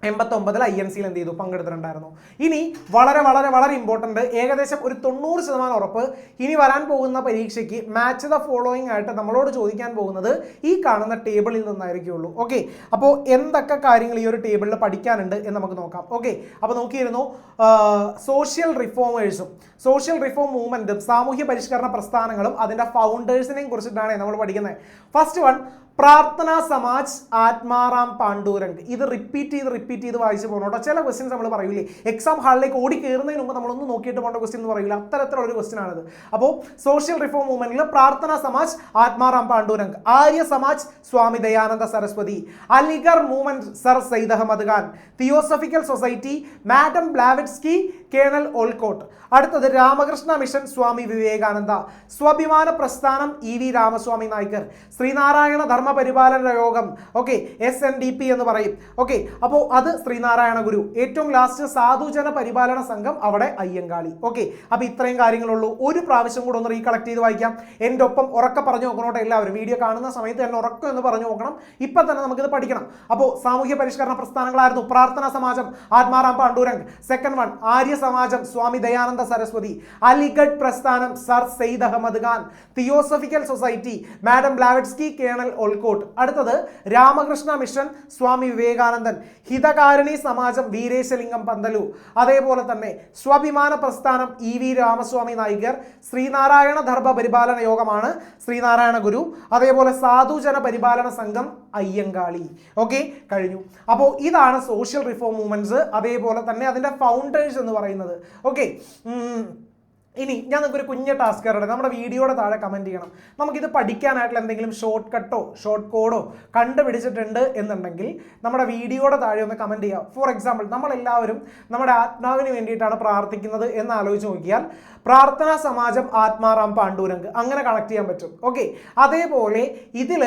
89 INC എന്ത് ചെയ്തു, പങ്കെടുത്തിട്ടുണ്ടായിരുന്നു. ഇനി വളരെ വളരെ വളരെ ഇമ്പോർട്ടൻ്റ്, ഏകദേശം ഒരു 90% ഉറപ്പ് ഇനി വരാൻ പോകുന്ന പരീക്ഷയ്ക്ക് മാച്ച് ദ ഫോളോയിങ് ആയിട്ട് നമ്മളോട് ചോദിക്കാൻ പോകുന്നത് ഈ കാണുന്ന ടേബിളിൽ നിന്നായിരിക്കുള്ളൂ. ഓക്കെ, അപ്പോൾ എന്തൊക്കെ കാര്യങ്ങൾ ഈ ഒരു ടേബിളിൽ പഠിക്കാനുണ്ട് എന്ന് നമുക്ക് നോക്കാം. ഓക്കെ, അപ്പോൾ നോക്കിയിരുന്നു, സോഷ്യൽ റിഫോമേഴ്സും സോഷ്യൽ റിഫോം മൂവ്മെൻറ്റും സാമൂഹ്യ പരിഷ്കരണ പ്രസ്ഥാനങ്ങളും അതിൻ്റെ ഫൗണ്ടേഴ്സിനെയും കുറിച്ചിട്ടാണ് നമ്മൾ പഠിക്കുന്നത്. ഫസ്റ്റ് വൺ, പ്രാർത്ഥന സമാജ് ആത്മാറാം പാണ്ഡുരംഗ്. ഇത് റിപ്പീറ്റ് ചെയ്ത് വായിച്ച് പോകണോട്ടോ. ചില ക്വസ്റ്റ്യൻസ് നമ്മൾ പറയൂലേ എക്സാം ഹാളിലേക്ക് ഓടി കയറുന്നതിന് മുമ്പ് നമ്മളൊന്ന് നോക്കിയിട്ട് പോകേണ്ട ക്വസ്റ്റ്യൻ എന്ന് പറയില്ല, അത്തരത്തിലുള്ള ഒരു ക്വസ്റ്റ്യൻ ആണിത്. അപ്പോൾ സോഷ്യൽ റിഫോം മൂവ്മെന്റിൽ Prarthana Samaj Atmaram Pandurang, Arya Samaj Swami Dayananda Saraswati, Aligarh movement sir Syed Ahmed Khan, theosophical society madam Blavatsky, colonel Olcott. അടുത്തത് രാമകൃഷ്ണ മിഷൻ സ്വാമി വിവേകാനന്ദ, സ്വാഭിമാന പ്രസ്ഥാനം EV രാമസ്വാമി നായ്ക്കർ, ശ്രീനാരായണ ധർമ്മ പരിപാലന യോഗം, ഓക്കെ SNDP എന്ന് പറയും. ഓക്കെ, അപ്പോൾ അത് ശ്രീനാരായണ ഗുരു. ഏറ്റവും ലാസ്റ്റ് സാധുജന പരിപാലന സംഘം, അവിടെ അയ്യങ്കാളി. ഓക്കെ, അപ്പോൾ ഇത്രയും കാര്യങ്ങളുള്ളൂ. ഒരു പ്രാവശ്യം കൂടെ ഒന്ന് റീകളക്ട് ചെയ്ത് വായിക്കാം. എൻ്റെ ഒപ്പം ഉറക്കെ പറഞ്ഞു നോക്കണോട്ടെ എല്ലാവരും. വീഡിയോ കാണുന്ന സമയത്ത് തന്നെ ഉറക്കം എന്ന് പറഞ്ഞു നോക്കണം. ഇപ്പം തന്നെ നമുക്കിത് പഠിക്കണം. അപ്പോൾ സാമൂഹ്യ പരിഷ്കരണ പ്രസ്ഥാനങ്ങളായിരുന്നു പ്രാർത്ഥന സമാജം ആത്മാറാം പാണ്ഡുരംഗ്, സെക്കൻഡ് വൺ ആര്യ സമാജം സ്വാമി ദയാനന്ദ സരസ്വതി, അലിഗഡ് പ്രസ്ഥാനം sir Syed Ahmed Khan, theosophical society madam Blavatsky, colonel Olcott. അടുത്തത് രാമകൃഷ്ണ മിഷൻ സ്വാമി വിവേകാനന്ദൻ, ഹിതകാരിണി സമാജം വീരേശലിംഗം പന്തലു, അതേപോലെ തന്നെ സ്വാഭിമാന പ്രസ്ഥാനം EV രാമസ്വാമി നായ്ക്കർ, ശ്രീനാരായണ ധർമ്മ പരിപാലന യോഗമാണ് ശ്രീനാരായണ ഗുരു, അതേപോലെ സാധുജന പരിപാലന സംഘം അയ്യങ്കാളി. ഓക്കെ, കഴിഞ്ഞു. അപ്പോൾ ഇതാണ് സോഷ്യൽ റിഫോം മൂവ്മെന്റ്സ്, അതേപോലെ തന്നെ അതിന്റെ ഫൗണ്ടേഴ്സ് എന്ന് പറയുന്നത്. ഓക്കെ, ഇനി ഞാൻ നിങ്ങൾക്ക് ഒരു കുഞ്ഞ ടാസ്ക് തരട്ടെ. നമ്മുടെ വീഡിയോയുടെ താഴെ കമൻറ്റ് ചെയ്യണം. നമുക്കിത് പഠിക്കാനായിട്ടുള്ള എന്തെങ്കിലും ഷോർട്ട് കട്ടോ ഷോർട്ട് കോഡോ കണ്ടുപിടിച്ചിട്ടുണ്ട് എന്നുണ്ടെങ്കിൽ നമ്മുടെ വീഡിയോയുടെ താഴെ ഒന്ന് കമൻറ്റ് ചെയ്യുക. ഫോർ എക്സാമ്പിൾ, നമ്മളെല്ലാവരും നമ്മുടെ ആത്മാവിന് വേണ്ടിയിട്ടാണ് പ്രാർത്ഥിക്കുന്നത് എന്ന് ആലോചിച്ച് നോക്കിയാൽ പ്രാർത്ഥനാ സമാജം ആത്മാറാം പാണ്ഡുരംഗ് അങ്ങനെ കണക്ട് ചെയ്യാൻ പറ്റും. ഓക്കെ, അതേപോലെ ഇതിൽ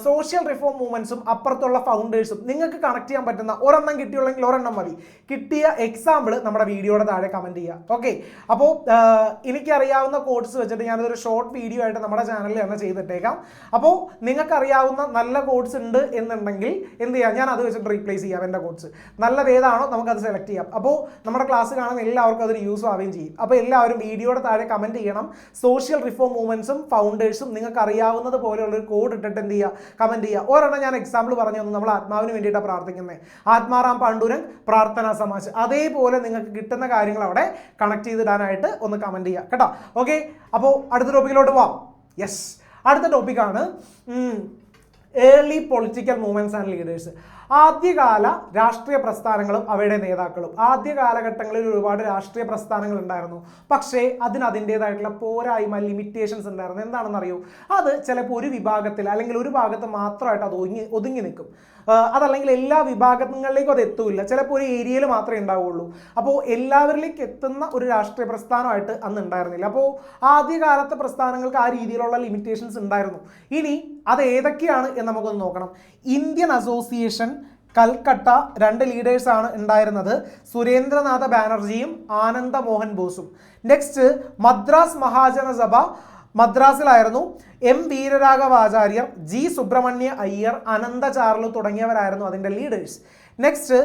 സോഷ്യൽ റിഫോം മൂവ്മെന്റ്സും അപ്പുറത്തുള്ള ഫൗണ്ടേഴ്സും നിങ്ങൾക്ക് കണക്ട് ചെയ്യാൻ പറ്റുന്ന ഒരെണ്ണം കിട്ടിയുള്ളെങ്കിൽ ഒരെണ്ണം മതി. കിട്ടിയ എക്സാമ്പിൾ നമ്മുടെ വീഡിയോയുടെ താഴെ കമൻറ്റ് ചെയ്യുക. ഓക്കെ, അപ്പോൾ എനിക്കറിയാവുന്ന കോഡ്സ് വെച്ചിട്ട് ഞാനതൊരു ഷോർട്ട് വീഡിയോ ആയിട്ട് നമ്മുടെ ചാനലിൽ തന്നെ ചെയ്തിട്ടേക്കാം. അപ്പോൾ നിങ്ങൾക്കറിയാവുന്ന നല്ല കോഡ്സ് ഉണ്ട് എന്നുണ്ടെങ്കിൽ എന്ത് ചെയ്യാം, ഞാൻ അത് വെച്ചിട്ട് റീപ്ലേസ് ചെയ്യാം. എൻ്റെ കോഡ്സ് നല്ലത് ഏതാണോ നമുക്കത് സെലക്ട് ചെയ്യാം. അപ്പോൾ നമ്മുടെ ക്ലാസ് കാണുന്ന എല്ലാവർക്കും അതൊരു യൂസ് ആവുകയും ചെയ്യും. അപ്പോൾ എല്ലാവരും വീഡിയോയുടെ താഴെ കമൻറ്റ് ചെയ്യണം. സോഷ്യൽ റിഫോം മൂവ്മെന്റ്സും ഫൗണ്ടേഴ്സും നിങ്ങൾക്ക് അറിയാവുന്നത് പോലെയുള്ളൊരു കോഡ് ഇട്ടിട്ട് എന്ത് ചെയ്യുക, കമൻറ്റ് ചെയ്യുക. ഒരെണ്ണം ഞാൻ എക്സാമ്പിൾ പറഞ്ഞു തന്നു, നമ്മൾ ആത്മാവിന് വേണ്ടിയിട്ടാണ് പ്രാർത്ഥിക്കുന്നത്, ആത്മാറാം പാണ്ഡുരംഗ് പ്രാർത്ഥനാ സമാജ്. അതേപോലെ നിങ്ങൾക്ക് കിട്ടുന്ന കാര്യങ്ങൾ അവിടെ കണക്ട് ചെയ്തിടാനായിട്ട് ഒന്ന് കമൻറ്റ് ചെയ്യുക കേട്ടോ. ഓക്കെ, അപ്പോൾ അടുത്ത ടോപ്പിക്കിലോട്ട് പോവാം. യെസ്, അടുത്ത ടോപ്പിക്കാണ് early political movements and leaders. ആദ്യകാല രാഷ്ട്രീയ പ്രസ്ഥാനങ്ങളും അവയുടെ നേതാക്കളും. ആദ്യ കാലഘട്ടങ്ങളിൽ ഒരുപാട് രാഷ്ട്രീയ പ്രസ്ഥാനങ്ങൾ ഉണ്ടായിരുന്നു, പക്ഷേ അതിൻ്റെതായിട്ടുള്ള പോരായ്മ, ലിമിറ്റേഷൻസ് ഉണ്ടായിരുന്നു. എന്താണെന്ന് അറിയൂ, അത് ചിലപ്പോൾ ഒരു വിഭാഗത്തിൽ അല്ലെങ്കിൽ ഒരു ഭാഗത്ത് മാത്രമായിട്ട് അത് ഒതുങ്ങി നിൽക്കും. അതല്ലെങ്കിൽ എല്ലാ വിഭാഗങ്ങളിലേക്കും അത് എത്തൂല്ല, ചിലപ്പോൾ ഒരു ഏരിയയിൽ മാത്രമേ ഉണ്ടാവുള്ളൂ. അപ്പോൾ എല്ലാവരിലേക്ക് എത്തുന്ന ഒരു രാഷ്ട്രീയ പ്രസ്ഥാനമായിട്ട് അന്ന് ഉണ്ടായിരുന്നില്ല. അപ്പോൾ ആദ്യകാലത്തെ പ്രസ്ഥാനങ്ങൾക്ക് ആ രീതിയിലുള്ള ലിമിറ്റേഷൻസ് ഉണ്ടായിരുന്നു. ഇനി അത് ഏതൊക്കെയാണ് എന്ന് നമുക്കൊന്ന് നോക്കണം. ഇന്ത്യൻ അസോസിയേഷൻ കൽക്കട്ട 2 ലീഡേഴ്സാണ് ഉണ്ടായിരുന്നത്, സുരേന്ദ്രനാഥ ബാനർജിയും ആനന്ദ മോഹൻ ബോസും. നെക്സ്റ്റ് മദ്രാസ് മഹാജന സഭ, മദ്രാസിലായിരുന്നു. വീരരാഘവാചാര്യർ, സുബ്രഹ്മണ്യ അയ്യർ, അനന്ത ചാർലു തുടങ്ങിയവരായിരുന്നു അതിൻ്റെ leaders. Next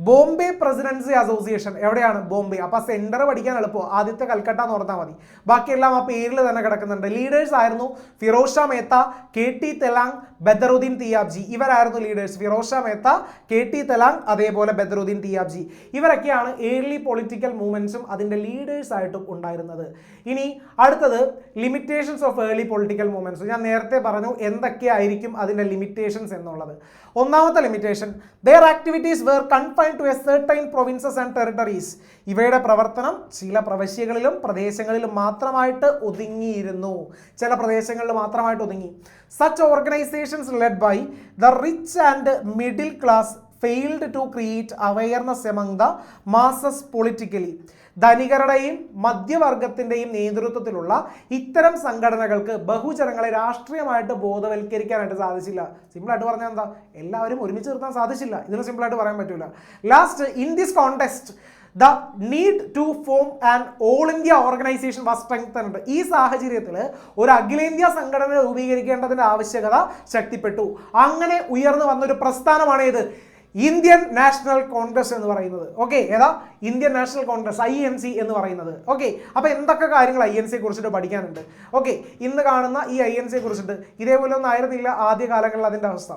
Bombay presidency association, എവിടെയാണ്? ബോംബെ. അപ്പോൾ സെന്റർ പഠിക്കാൻ എളുപ്പമോ, ആദ്യത്തെ കൽക്കട്ട എന്ന് ഓർത്താൽ മതി, ബാക്കിയെല്ലാം ആ പേരിൽ തന്നെ കിടക്കുന്നുണ്ട്. ലീഡേഴ്സ് ആയിരുന്നു ഫിറോസ് ഷാ മേത്ത, KT തെലാങ്, ബദറുദ്ദീൻ തിയാബ്ജി. ഇവരായിരുന്നു ലീഡേഴ്സ്. ഫിറോസ് ഷാ മേത്ത, KT തെലാങ്, അതേപോലെ ബദറുദ്ദീൻ തിയാബ്ജി. ഇവരൊക്കെയാണ് ഏർലി പൊളിറ്റിക്കൽ മൂവ്മെന്റ്സും അതിൻ്റെ ലീഡേഴ്സ് ആയിട്ടും ഉണ്ടായിരുന്നത്. ഇനി അടുത്തത് limitations of early political movements. ഞാൻ നേരത്തെ പറഞ്ഞു എന്തൊക്കെയായിരിക്കും അതിൻ്റെ ലിമിറ്റേഷൻസ് എന്നുള്ളത്. ഒന്നാമത്തെ limitation, their activities were confined to a certain provinces and territories. ഇവയുടെ പ്രവർത്തനം ചില പ്രവിശ്യകളിലും പ്രദേശങ്ങളിലും മാത്രമായിട്ട് ഒതുങ്ങിയിരുന്നു, ചില പ്രദേശങ്ങളിൽ മാത്രമായിട്ട് ഒതുങ്ങി. Such organizations led by the rich and middle class failed to create awareness among the masses politically. ധനികരുടെയും മധ്യവർഗത്തിൻ്റെയും നേതൃത്വത്തിലുള്ള ഇത്തരം സംഘടനകൾക്ക് ബഹുജനങ്ങളെ രാഷ്ട്രീയമായിട്ട് ബോധവൽക്കരിക്കാനായിട്ട് സാധിച്ചില്ല. സിമ്പിളായിട്ട് പറഞ്ഞാൽ എന്താ, എല്ലാവരും ഒരുമിച്ച് നിർത്താൻ സാധിച്ചില്ല. ഇതിന് സിമ്പിളായിട്ട് പറയാൻ പറ്റില്ല. Last, in this context the need to form an all India organization was strengthened. ഈ സാഹചര്യത്തിൽ ഒരു അഖിലേന്ത്യാ സംഘടന രൂപീകരിക്കേണ്ടതിൻ്റെ ആവശ്യകത ശക്തിപ്പെട്ടു. അങ്ങനെ ഉയർന്നു വന്നൊരു പ്രസ്ഥാനമാണ് ഇത് ഇന്ത്യൻ നാഷണൽ കോൺഗ്രസ് എന്ന് പറയുന്നത്. ഓക്കെ, ഏതാ? ഇന്ത്യൻ നാഷണൽ കോൺഗ്രസ്, INC എന്ന് പറയുന്നത്. ഓക്കെ, അപ്പോൾ എന്തൊക്കെ കാര്യങ്ങൾ INC കുറിച്ചിട്ട് പഠിക്കാനുണ്ട്? ഓക്കെ, ഇന്ന് കാണുന്ന ഈ INC കുറിച്ചിട്ട് ഇതേപോലെ ഒന്നും ആയിരുന്നില്ല ആദ്യ കാലങ്ങളിൽ അതിൻ്റെ അവസ്ഥ.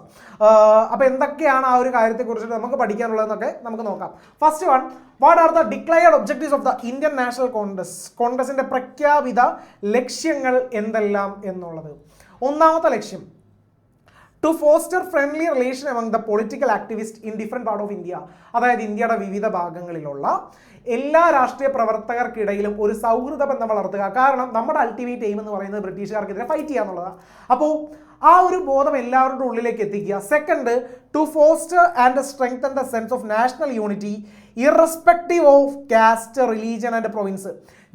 അപ്പോൾ എന്തൊക്കെയാണ് ആ ഒരു കാര്യത്തെക്കുറിച്ചിട്ട് നമുക്ക് പഠിക്കാനുള്ളതെന്നൊക്കെ നമുക്ക് നോക്കാം. First one, what are the declared objectives of the Indian National Congress? കോൺഗ്രസിൻ്റെ പ്രഖ്യാപിത ലക്ഷ്യങ്ങൾ എന്തെല്ലാം എന്നുള്ളത്. ഒന്നാമത്തെ ലക്ഷ്യം, to foster friendly relation among the political activist in different part of India. അതായത് ഇന്ത്യയുടെ വിവിധ ഭാഗങ്ങളിലുള്ള എല്ലാ രാഷ്ട്രീയ പ്രവർത്തകർക്കിടയിലും ഒരു സൗഹൃദ ബന്ധം വളർത്തുക. കാരണം നമ്മുടെ അൾട്ടിമേറ്റ് എയിം എന്ന് പറയുന്നത് ബ്രിട്ടീഷുകാർക്കെതിരെ ഫൈറ്റ് ചെയ്യുക എന്നുള്ളതാണ്. അപ്പോൾ ആ ഒരു ബോധം എല്ലാവരുടെ ഉള്ളിലേക്ക് എത്തിക്കുക. Second, to foster and strengthen the sense of national unity irrespective of caste, religion and province.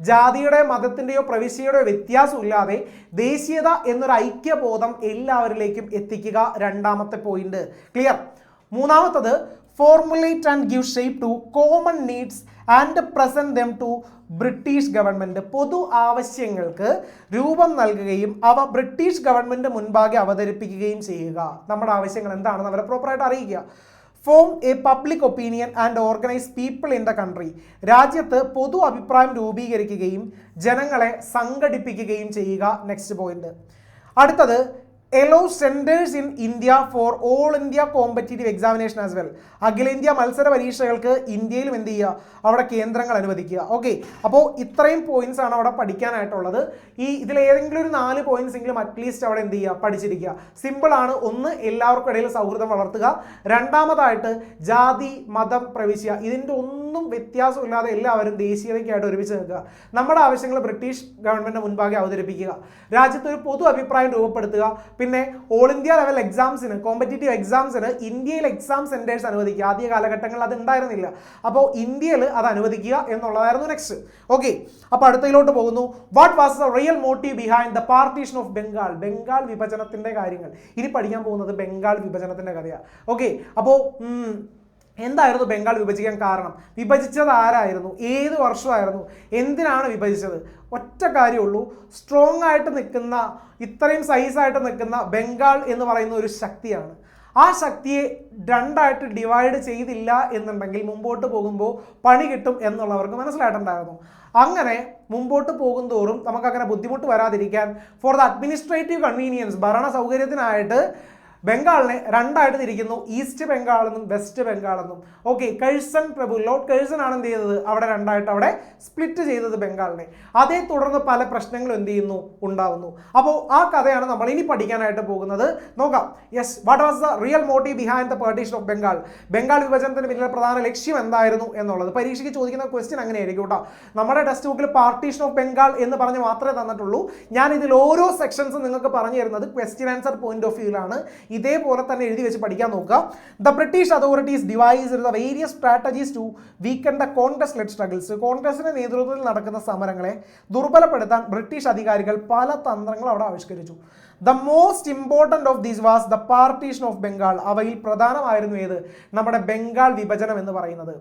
ജാതിയുടെ, മതത്തിൻ്റെയോ പ്രവിശ്യയുടെയോ വ്യത്യാസമില്ലാതെ ദേശീയത എന്നൊരു ഐക്യബോധം എല്ലാവരിലേക്കും എത്തിക്കുക. രണ്ടാമത്തെ പോയിന്റ് ക്ലിയർ. മൂന്നാമത്തത്, formulate and give shape to common needs and present them to British government. പൊതു ആവശ്യങ്ങൾക്ക് രൂപം നൽകുകയും അവ ബ്രിട്ടീഷ് ഗവൺമെൻറ് മുൻപാകെ അവതരിപ്പിക്കുകയും ചെയ്യുക. നമ്മുടെ ആവശ്യങ്ങൾ എന്താണെന്ന് അവരെ പ്രോപ്പറായിട്ട് അറിയിക്കുക. Form A public opinion and organise people in the country. രാജ്യത്ത് പൊതു അഭിപ്രായം രൂപീകരിക്കുകയും ജനങ്ങളെ സംഘടിപ്പിക്കുകയും ചെയ്യുക. Next point. അടുത്തത്, allow centers in India for all India competitive examination as well. അഖിലേന്ത്യാ മത്സര പരീക്ഷകൾക്ക് ഇന്ത്യയിലും എന്ത് ചെയ്യുക, അവിടെ കേന്ദ്രങ്ങൾ അനുവദിക്കുക. ഓക്കെ, അപ്പോൾ ഇത്രയും പോയിന്റ്സ് ആണ് അവിടെ പഠിക്കാനായിട്ടുള്ളത്. ഇതിലേതെങ്കിലും ഒരു 4 പോയിന്റ്സ് എങ്കിലും അറ്റ്ലീസ്റ്റ് അവിടെ എന്ത് ചെയ്യുക, പഠിച്ചിരിക്കുക. സിമ്പിൾ ആണ്. ഒന്ന്, എല്ലാവർക്കും ഇടയിൽ സൗഹൃദം വളർത്തുക. രണ്ടാമതായിട്ട്, ജാതി, മതം, പ്രവിശ്യ ഇതിൻ്റെ ഒന്നും വ്യത്യാസമില്ലാതെ എല്ലാവരും ദേശീയതയ്ക്കായിട്ട് ഒരുമിച്ച് നിൽക്കുക. നമ്മുടെ ആവശ്യങ്ങൾ ബ്രിട്ടീഷ് ഗവൺമെൻറ് മുൻപാകെ അവതരിപ്പിക്കുക. രാജ്യത്ത് ഒരു പൊതു അഭിപ്രായം രൂപപ്പെടുത്തുക. പിന്നെ ഓൾ ഇന്ത്യ ലെവൽ എക്സാംസിന്, കോമ്പറ്റേറ്റീവ് എക്സാംസിന് ഇന്ത്യയിൽ എക്സാം സെന്റേഴ്സ് അനുവദിക്കുക. ആദ്യ കാലഘട്ടങ്ങളിൽ അത് ഉണ്ടായിരുന്നില്ല. അപ്പോൾ ഇന്ത്യയിൽ അത് അനുവദിക്കുക എന്നുള്ളതായിരുന്നു നെക്സ്റ്റ്. ഓക്കെ, അപ്പോൾ അടുത്തതിലോട്ട് പോകുന്നു. What was the real motive behind the partition of Bengal. Bengal വിഭജനത്തിന്റെ കാര്യങ്ങൾ. ഇനി പഠിക്കാൻ പോകുന്നത് ബംഗാൾ വിഭജനത്തിന്റെ കഥയാണ്. ഓക്കെ, അപ്പോൾ എന്തായിരുന്നു ബംഗാൾ വിഭജിക്കാൻ കാരണം? വിഭജിച്ചത് ആരായിരുന്നു? ഏത് വർഷമായിരുന്നു? എന്തിനാണ് വിഭജിച്ചത്? ഒറ്റ കാര്യമുള്ളൂ, സ്ട്രോങ് ആയിട്ട് നിൽക്കുന്ന, ഇത്രയും സൈസായിട്ട് നിൽക്കുന്ന ബംഗാൾ എന്ന് പറയുന്ന ഒരു ശക്തിയാണ്. ആ ശക്തിയെ രണ്ടായിട്ട് ഡിവൈഡ് ചെയ്തില്ല എന്നുണ്ടെങ്കിൽ മുമ്പോട്ട് പോകുമ്പോൾ പണി കിട്ടും എന്നുള്ളവർക്ക് മനസ്സിലായിട്ടുണ്ടായിരുന്നു. അങ്ങനെ മുമ്പോട്ട് പോകുന്തോറും നമുക്കങ്ങനെ ബുദ്ധിമുട്ട് വരാതിരിക്കാൻ ഫോർ ദ അഡ്മിനിസ്ട്രേറ്റീവ് കൺവീനിയൻസ്, ഭരണ സൗകര്യത്തിനായിട്ട് ബംഗാളിനെ രണ്ടായിട്ട് തിരിക്കുന്നു, ഈസ്റ്റ് ബംഗാൾ എന്നും വെസ്റ്റ് ബംഗാൾ എന്നും. ഓക്കെ, കഴ്സൺ പ്രഭു, ലോർഡ് കഴ്സൺ ആണ് എന്ത് ചെയ്തത്, അവിടെ രണ്ടായിട്ട് അവിടെ സ്പ്ലിറ്റ് ചെയ്തത് ബംഗാളിനെ. അതേ തുടർന്ന് പല പ്രശ്നങ്ങളും എന്ത് ചെയ്യുന്നു, ഉണ്ടാവുന്നു. അപ്പോൾ ആ കഥയാണ് നമ്മൾ ഇനി പഠിക്കാനായിട്ട് പോകുന്നത്. നോക്കാം. Yes, what was the real motive behind the partition of Bengal. Bengal വിഭജനത്തിന് പിന്നിലെ പ്രധാന ലക്ഷ്യം എന്തായിരുന്നു എന്നുള്ളത് പരീക്ഷയ്ക്ക് ചോദിക്കുന്ന ക്വസ്റ്റ്യൻ അങ്ങനെയായിരിക്കും കേട്ടോ. നമ്മുടെ ടെക്സ്റ്റ് ബുക്കിൽ പാർട്ടീഷൻ ഓഫ് ബംഗാൾ എന്ന് പറഞ്ഞ് മാത്രമേ തന്നിട്ടുള്ളൂ. ഞാൻ ഇതിൽ ഓരോ സെക്ഷൻസും നിങ്ങൾക്ക് പറഞ്ഞു തരുന്നത് ക്വസ്റ്റ്യൻ ആൻസർ പോയിന്റ് ഓഫ് വ്യൂവിലാണ്. ഇതേപോലെ തന്നെ എഴുതി വെച്ച് പഠിക്കാൻ നോക്കുക. The British authorities devised the various strategies to weaken the Congress led struggles. കോൺഗ്രസിന്റെ നേതൃത്വത്തിൽ നടക്കുന്ന സമരങ്ങളെ ദുർബലപ്പെടുത്താൻ ബ്രിട്ടീഷ് അധികാരികൾ പല തന്ത്രങ്ങൾ അവിടെ ആവിഷ്കരിച്ചു. The most important of these was the partition of Bengal. അവയിൽ പ്രധാനമായിരുന്നു ഏത്, നമ്മുടെ ബംഗാൾ വിഭജനം എന്ന് പറയുന്നത്.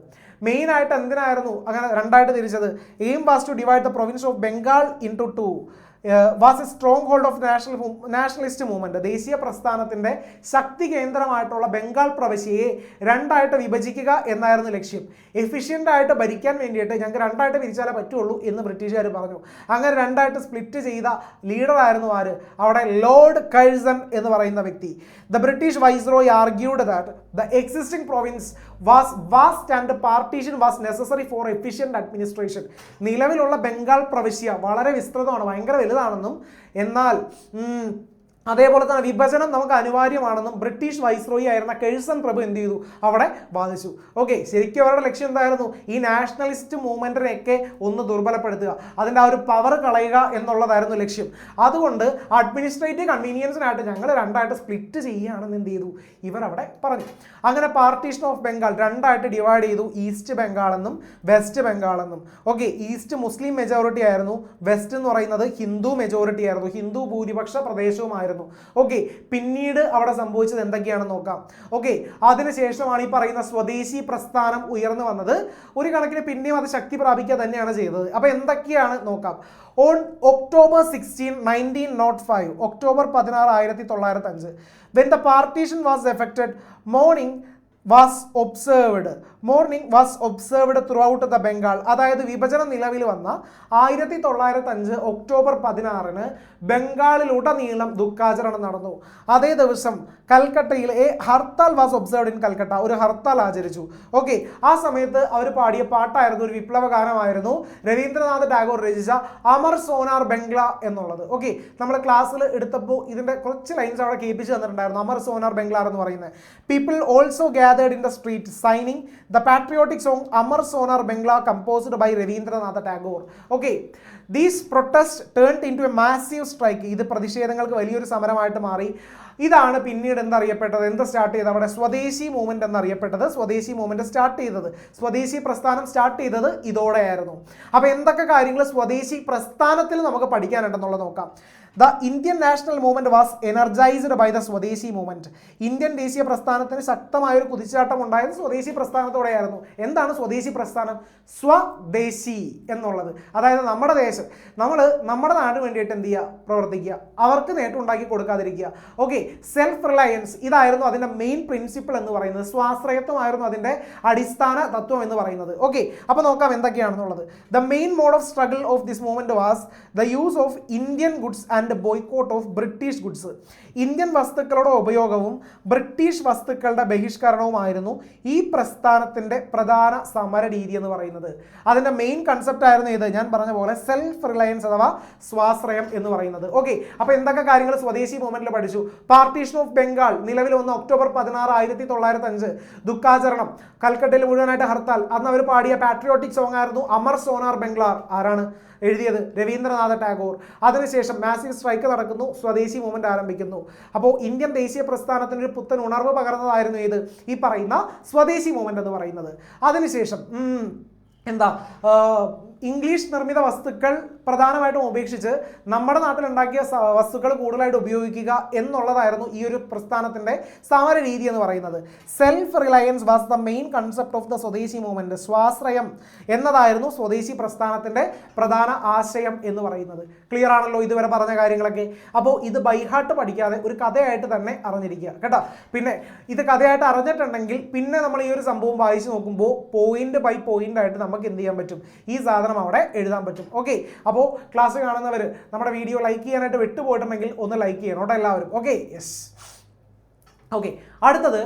മെയിനായിട്ട് എന്തിനായിരുന്നു അങ്ങനെ രണ്ടായിട്ട് തിരിച്ചത്? Aim was to divide the province of Bengal into 2 was a stronghold of nationalist movement. ദേശീയ പ്രസ്ഥാനത്തിന്റെ ശക്തി കേന്ദ്രമായിട്ടുള്ള ബംഗാൾ പ്രവിശ്യയെ രണ്ടായിട്ട് വിഭജിക്കുക എന്നായിരുന്നു ലക്ഷ്യം. എഫിഷ്യൻ്റ് ആയിട്ട് ഭരിക്കാൻ വേണ്ടിയിട്ട് ഞങ്ങൾക്ക് രണ്ടായിട്ട് പിരിച്ചാലേ പറ്റുള്ളൂ എന്ന് ബ്രിട്ടീഷുകാർ പറഞ്ഞു. അങ്ങനെ രണ്ടായിട്ട് സ്പ്ലിറ്റ് ചെയ്ത ലീഡറായിരുന്നു ആര്, അവിടെ ലോർഡ് കഴ്സൺ എന്ന് പറയുന്ന വ്യക്തി. The British viceroy argued that the existing province was vast and partition was necessary for efficient administration. നിലവിലുള്ള ബംഗാൾ പ്രവിശ്യ വളരെ വിസ്തൃതമാണ്, ഭയങ്കര വലുതാണെന്നും എന്നാൽ അതേപോലെ തന്നെ വിഭജനം നമുക്ക് അനിവാര്യമാണെന്നും ബ്രിട്ടീഷ് വൈസ്രോയി ആയിരുന്ന കഴ്സൺ പ്രഭു എന്ത് ചെയ്തു, അവിടെ വാദിച്ചു. ഓക്കെ, ശരിക്കും അവരുടെ ലക്ഷ്യം എന്തായിരുന്നു? ഈ നാഷണലിസ്റ്റ് മൂവ്മെന്റിനെയൊക്കെ ഒന്ന് ദുർബലപ്പെടുത്തുക, അതിൻ്റെ ആ ഒരു പവർ കളയുക എന്നുള്ളതായിരുന്നു ലക്ഷ്യം. അതുകൊണ്ട് അഡ്മിനിസ്ട്രേറ്റീവ് കൺവീനിയൻസിനായിട്ട് ഞങ്ങൾ രണ്ടായിട്ട് സ്പ്ലിറ്റ് ചെയ്യുകയാണെന്ന് എന്ത് ചെയ്തു, ഇവർ അവിടെ പറഞ്ഞു. അങ്ങനെ പാർട്ടീഷൻ ഓഫ് ബംഗാൾ രണ്ടായിട്ട് ഡിവൈഡ് ചെയ്തു, ഈസ്റ്റ് ബംഗാൾ എന്നും വെസ്റ്റ് ബംഗാൾ എന്നും. ഓക്കെ, ഈസ്റ്റ് മുസ്ലിം മെജോറിറ്റി ആയിരുന്നു, വെസ്റ്റ് എന്ന് പറയുന്നത് ഹിന്ദു മെജോറിറ്റി ആയിരുന്നു, ഹിന്ദു ഭൂരിപക്ഷ പ്രദേശവുമായിരുന്നു. ഓക്കെ, പിന്നീട് അവിടെ സംഭവിച്ചത് എന്തൊക്കെയാണെന്ന് നോക്കാം. ഓക്കെ, അതിനുശേഷമാണ് ഈ പറയുന്ന സ്വദേശി പ്രസ്ഥാനം ഉയർന്നു വന്നത്. ഒരു കണക്കിന് പിന്നെയും അത് ശക്തി പ്രാപിക്കുക തന്നെയാണ് ചെയ്തത്. അപ്പൊ എന്തൊക്കെയാണ് നോക്കാം. On October 16, 1905, October 16, 1905, when the partition was effected, mourning was observed through out the Bengal. അതായത് വിഭജനം നിലവിൽ വന്ന 1905 ഒക്ടോബർ 16 ബംഗാളിലുടനീളം ദുഃഖാചരണം നടന്നു. അതേ ദിവസം കൽക്കട്ടയിൽ hartal was observed in Calcutta. ഒരു ഹർത്താൽ ആചരിച്ചു. ഓക്കെ, ആ സമയത്ത് അവർ പാടിയ പാട്ടായിരുന്നു, ഒരു വിപ്ലവ ഗാനമായിരുന്നു, രവീന്ദ്രനാഥ് ടാഗോർ രചിച്ച അമർ സോനാർ ബംഗ്ല എന്നുള്ളത്. ഓക്കെ, നമ്മൾ ക്ലാസ്സിൽ എടുത്തപ്പോൾ ഇതിന്റെ കുറച്ച് ലൈൻസ് അവിടെ കേൾപ്പിച്ച് തന്നിട്ടുണ്ടായിരുന്നു. അമർ സോനാർ ബംഗ്ല എന്ന് പറയുന്നത്. People also gathered in the street signing the patriotic song Amar Sonar Bangla composed by Rabindranath Tagore. Okay, these protests turned into a massive strike. ഇത് പ്രതിഷേധങ്ങൾക്ക് വലിയൊരു സമരമായിട്ട് മാറി. ഇതാണ് പിന്നീട് എന്ത് സ്റ്റാർട്ട് ചെയ്തത്, അവിടെ സ്വദേശി മൂവ്മെന്റ് എന്നറിയപ്പെട്ടത്. സ്വദേശി മൂവ്മെന്റ് സ്റ്റാർട്ട് ചെയ്തത്, സ്വദേശി പ്രസ്ഥാനം സ്റ്റാർട്ട് ചെയ്തത് ഇതോടെയായിരുന്നു. അപ്പൊ എന്തൊക്കെ കാര്യങ്ങൾ സ്വദേശി പ്രസ്ഥാനത്തിൽ നമുക്ക് പഠിക്കാനുണ്ടെന്നുള്ളത് നോക്കാം. The Indian national movement was energized by the സ്വദേശി മൂവ്മെന്റ്. ഇന്ത്യൻ ദേശീയ പ്രസ്ഥാനത്തിന് ശക്തമായ ഒരു കുതിച്ചാട്ടം ഉണ്ടായത് സ്വദേശി പ്രസ്ഥാനത്തോടെയായിരുന്നു. എന്താണ് സ്വദേശി പ്രസ്ഥാനം? സ്വദേശി എന്നുള്ളത്, അതായത് നമ്മുടെ ദേശം, നമ്മൾ നമ്മുടെ നാടിന് വേണ്ടിയിട്ട് എന്ത് ചെയ്യുക, പ്രവർത്തിക്കുക, അവർക്ക് നേട്ടം ഉണ്ടാക്കി കൊടുക്കാതിരിക്കുക. ഓക്കെ, സെൽഫ് റിലയൻസ് ഇതായിരുന്നു അതിൻ്റെ മെയിൻ പ്രിൻസിപ്പിൾ എന്ന് പറയുന്നത്. സ്വാശ്രയത്വമായിരുന്നു അതിൻ്റെ അടിസ്ഥാന തത്വം എന്ന് പറയുന്നത്. ഓക്കെ, അപ്പോൾ നോക്കാം എന്തൊക്കെയാണെന്നുള്ളത്. The main mode of struggle of this movement was the use of Indian goods and boycott of British goods. Indian വസ്തുക്കളുടെ ഉപയോഗവും ബ്രിട്ടീഷ് വസ്തുക്കളുടെ ബഹിഷ്കരണവുമായിരുന്നു ഈ പ്രസ്ഥാനത്തിന്റെ പ്രധാന സമര രീതി എന്ന് പറയുന്നത്. അതിന്റെ മെയിൻ കൺസെപ്റ്റ് ആയിരുന്നു ഇത്, ഞാൻ പറഞ്ഞ പോലെ സെൽഫ് റിലയൻസ് അഥവാ സ്വാശ്രയം എന്ന് പറയുന്നത്. ഓക്കെ, അപ്പൊ എന്തൊക്കെ കാര്യങ്ങൾ സ്വദേശി മൂവ്മെന്റിൽ പഠിച്ചു? പാർട്ടീഷൻ ഓഫ് ബംഗാൾ നിലവിൽ വന്ന ഒക്ടോബർ 16, 1905 ദുഃഖാചരണം, കൽക്കട്ടയിൽ മുഴുവനായിട്ട് ഹർത്താൽ. അന്ന് അവർ പാടിയ പാട്രിയോട്ടിക് സോങ് ആയിരുന്നു അമർ സോനാർ ബംഗ്ലാർ. ആരാണ് എഴുതിയത്? രവീന്ദ്രനാഥ ടാഗോർ. അതിനുശേഷം മാസീവ് സ്ട്രൈക്ക് നടക്കുന്നു, സ്വദേശി മൂവ്മെന്റ് ആരംഭിക്കുന്നു. അപ്പോൾ ഇന്ത്യൻ ദേശീയ പ്രസ്ഥാനത്തിന് ഒരു പുത്തൻ ഉണർവ് പകർന്നതായിരുന്നു ഇത്, ഈ പറയുന്ന സ്വദേശി മൂവ്മെന്റ് എന്ന് പറയുന്നത്. അതിനുശേഷം ഇംഗ്ലീഷ് നിർമ്മിത വസ്തുക്കൾ പ്രധാനമായിട്ടും ഉപേക്ഷിച്ച് നമ്മുടെ നാട്ടിലുണ്ടാക്കിയ വസ്തുക്കൾ കൂടുതലായിട്ട് ഉപയോഗിക്കുക എന്നുള്ളതായിരുന്നു ഈ ഒരു പ്രസ്ഥാനത്തിന്റെ സമര രീതി എന്ന് പറയുന്നത്. Self Reliance was the main concept of the സ്വദേശി മൂവ്മെന്റ്. സ്വാശ്രയം എന്നതായിരുന്നു സ്വദേശി പ്രസ്ഥാനത്തിന്റെ പ്രധാന ആശയം എന്ന് പറയുന്നത്. ക്ലിയർ ആണല്ലോ ഇതുവരെ പറഞ്ഞ കാര്യങ്ങളൊക്കെ? അപ്പോൾ ഇത് ബൈഹാർട്ട് പഠിക്കാതെ ഒരു കഥയായിട്ട് തന്നെ അറിഞ്ഞിരിക്കുക കേട്ടോ. പിന്നെ ഇത് കഥയായിട്ട് അറിഞ്ഞിട്ടുണ്ടെങ്കിൽ പിന്നെ നമ്മൾ ഈ ഒരു സംഭവം വായിച്ചു നോക്കുമ്പോൾ പോയിന്റ് ബൈ പോയിന്റ് ആയിട്ട് നമുക്ക് എന്ത് ചെയ്യാൻ പറ്റും, ഈ സാധനം അവിടെ എഴുതാൻ പറ്റും. ഓക്കെ, അപ്പോൾ ക്ലാസ് കാണുന്നവർ നമ്മുടെ വീഡിയോ ലൈക്ക് ചെയ്യാനായിട്ട് വിട്ടുപോയിട്ടുണ്ടെങ്കിൽ ഒന്ന് ലൈക്ക് ചെയ്യണം കേട്ടോ എല്ലാവരും. Okay, yes. ഓക്കെ, അടുത്തത്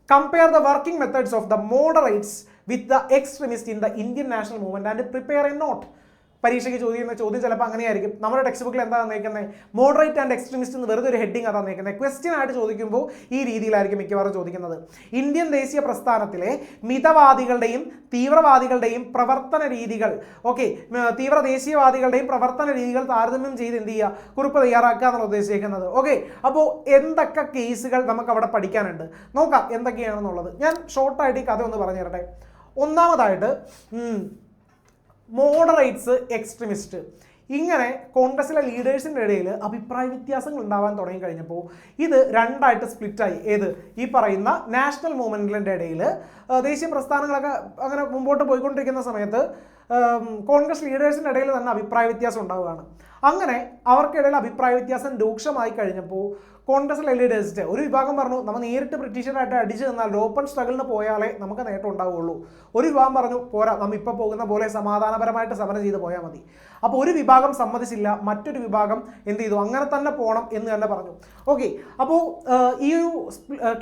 compare the working methods of the moderates with the extremist in the Indian national movement and prepare a note. പരീക്ഷയ്ക്ക് ചോദിക്കുന്ന ചോദ്യം ചിലപ്പോൾ അങ്ങനെയായിരിക്കും. നമ്മുടെ ടെക്സ്റ്റ് ബുക്കിൽ എന്താ തന്നേക്കുന്നത്? മോഡറേറ്റ് ആൻഡ് എക്സ്ട്രീമിസ്റ്റ് എന്ന് വെറുതെ ഒരു ഹെഡിങ് അതാണ് തന്നേക്കുന്നത്. ക്വസ്റ്റ്യൻ ആയിട്ട് ചോദിക്കുമ്പോൾ ഈ രീതിയിലായിരിക്കും മിക്കവാറും ചോദിക്കുന്നത്. ഇന്ത്യൻ ദേശീയ പ്രസ്ഥാനത്തിലെ മിതവാദികളുടെയും തീവ്രവാദികളുടെയും പ്രവർത്തന രീതികൾ, ഓക്കെ, തീവ്ര ദേശീയവാദികളുടെയും പ്രവർത്തന രീതികൾ താരതമ്യം ചെയ്ത് എന്ത് ചെയ്യുക, കുറിപ്പ് തയ്യാറാക്കുക എന്നാണ് ഉദ്ദേശിക്കുന്നത്. ഓക്കെ, അപ്പോൾ എന്തൊക്കെ കേസുകൾ നമുക്ക് അവിടെ പഠിക്കാനുണ്ട് നോക്കാം എന്തൊക്കെയാണെന്നുള്ളത്. ഞാൻ ഷോർട്ടായിട്ട് ഈ കഥ ഒന്ന് പറഞ്ഞു തരട്ടെ. ഒന്നാമതായിട്ട് മോഡറേറ്റ്സ്, എക്സ്ട്രീമിസ്റ്റ്, ഇങ്ങനെ കോൺഗ്രസിലെ ലീഡേഴ്സിൻ്റെ ഇടയിൽ അഭിപ്രായ വ്യത്യാസങ്ങൾ ഉണ്ടാവാൻ തുടങ്ങി കഴിഞ്ഞപ്പോൾ ഇത് രണ്ടായിട്ട് സ്പ്ലിറ്റായി. ഏത്? ഈ പറയുന്ന നാഷണൽ മൂവ്മെൻറ്റിൻ്റെ ഇടയിൽ ദേശീയ പ്രസ്ഥാനങ്ങളൊക്കെ അങ്ങനെ മുമ്പോട്ട് പോയിക്കൊണ്ടിരിക്കുന്ന സമയത്ത് കോൺഗ്രസ് ലീഡേഴ്സിൻ്റെ ഇടയിൽ തന്നെ അഭിപ്രായ വ്യത്യാസം ഉണ്ടാവുകയാണ്. അങ്ങനെ അവർക്കിടയിൽ അഭിപ്രായ വ്യത്യാസം രൂക്ഷമായി കഴിഞ്ഞപ്പോൾ കോൺഗ്രസ് ലീഡേഴ്സിൻ്റെ ഒരു വിഭാഗം പറഞ്ഞു, നമ്മൾ നേരിട്ട് ബ്രിട്ടീഷുകാരായിട്ട് അടിച്ചു നിന്നാൽ ഓപ്പൺ സ്ട്രഗിളിന് പോയാലേ നമുക്ക് നേട്ടം ഉണ്ടാവുകയുള്ളൂ. ഒരു വിഭാഗം പറഞ്ഞു, പോരാ, നമ്മൾ ഇപ്പോൾ പോകുന്ന പോലെ സമാധാനപരമായിട്ട് സമരം ചെയ്ത് പോയാൽ മതി. അപ്പോൾ ഒരു വിഭാഗം സമ്മതിച്ചില്ല, മറ്റൊരു വിഭാഗം എന്ത് ചെയ്തു, അങ്ങനെ തന്നെ പോകണം എന്ന് തന്നെ പറഞ്ഞു. ഓക്കെ, അപ്പോൾ ഈ ഒരു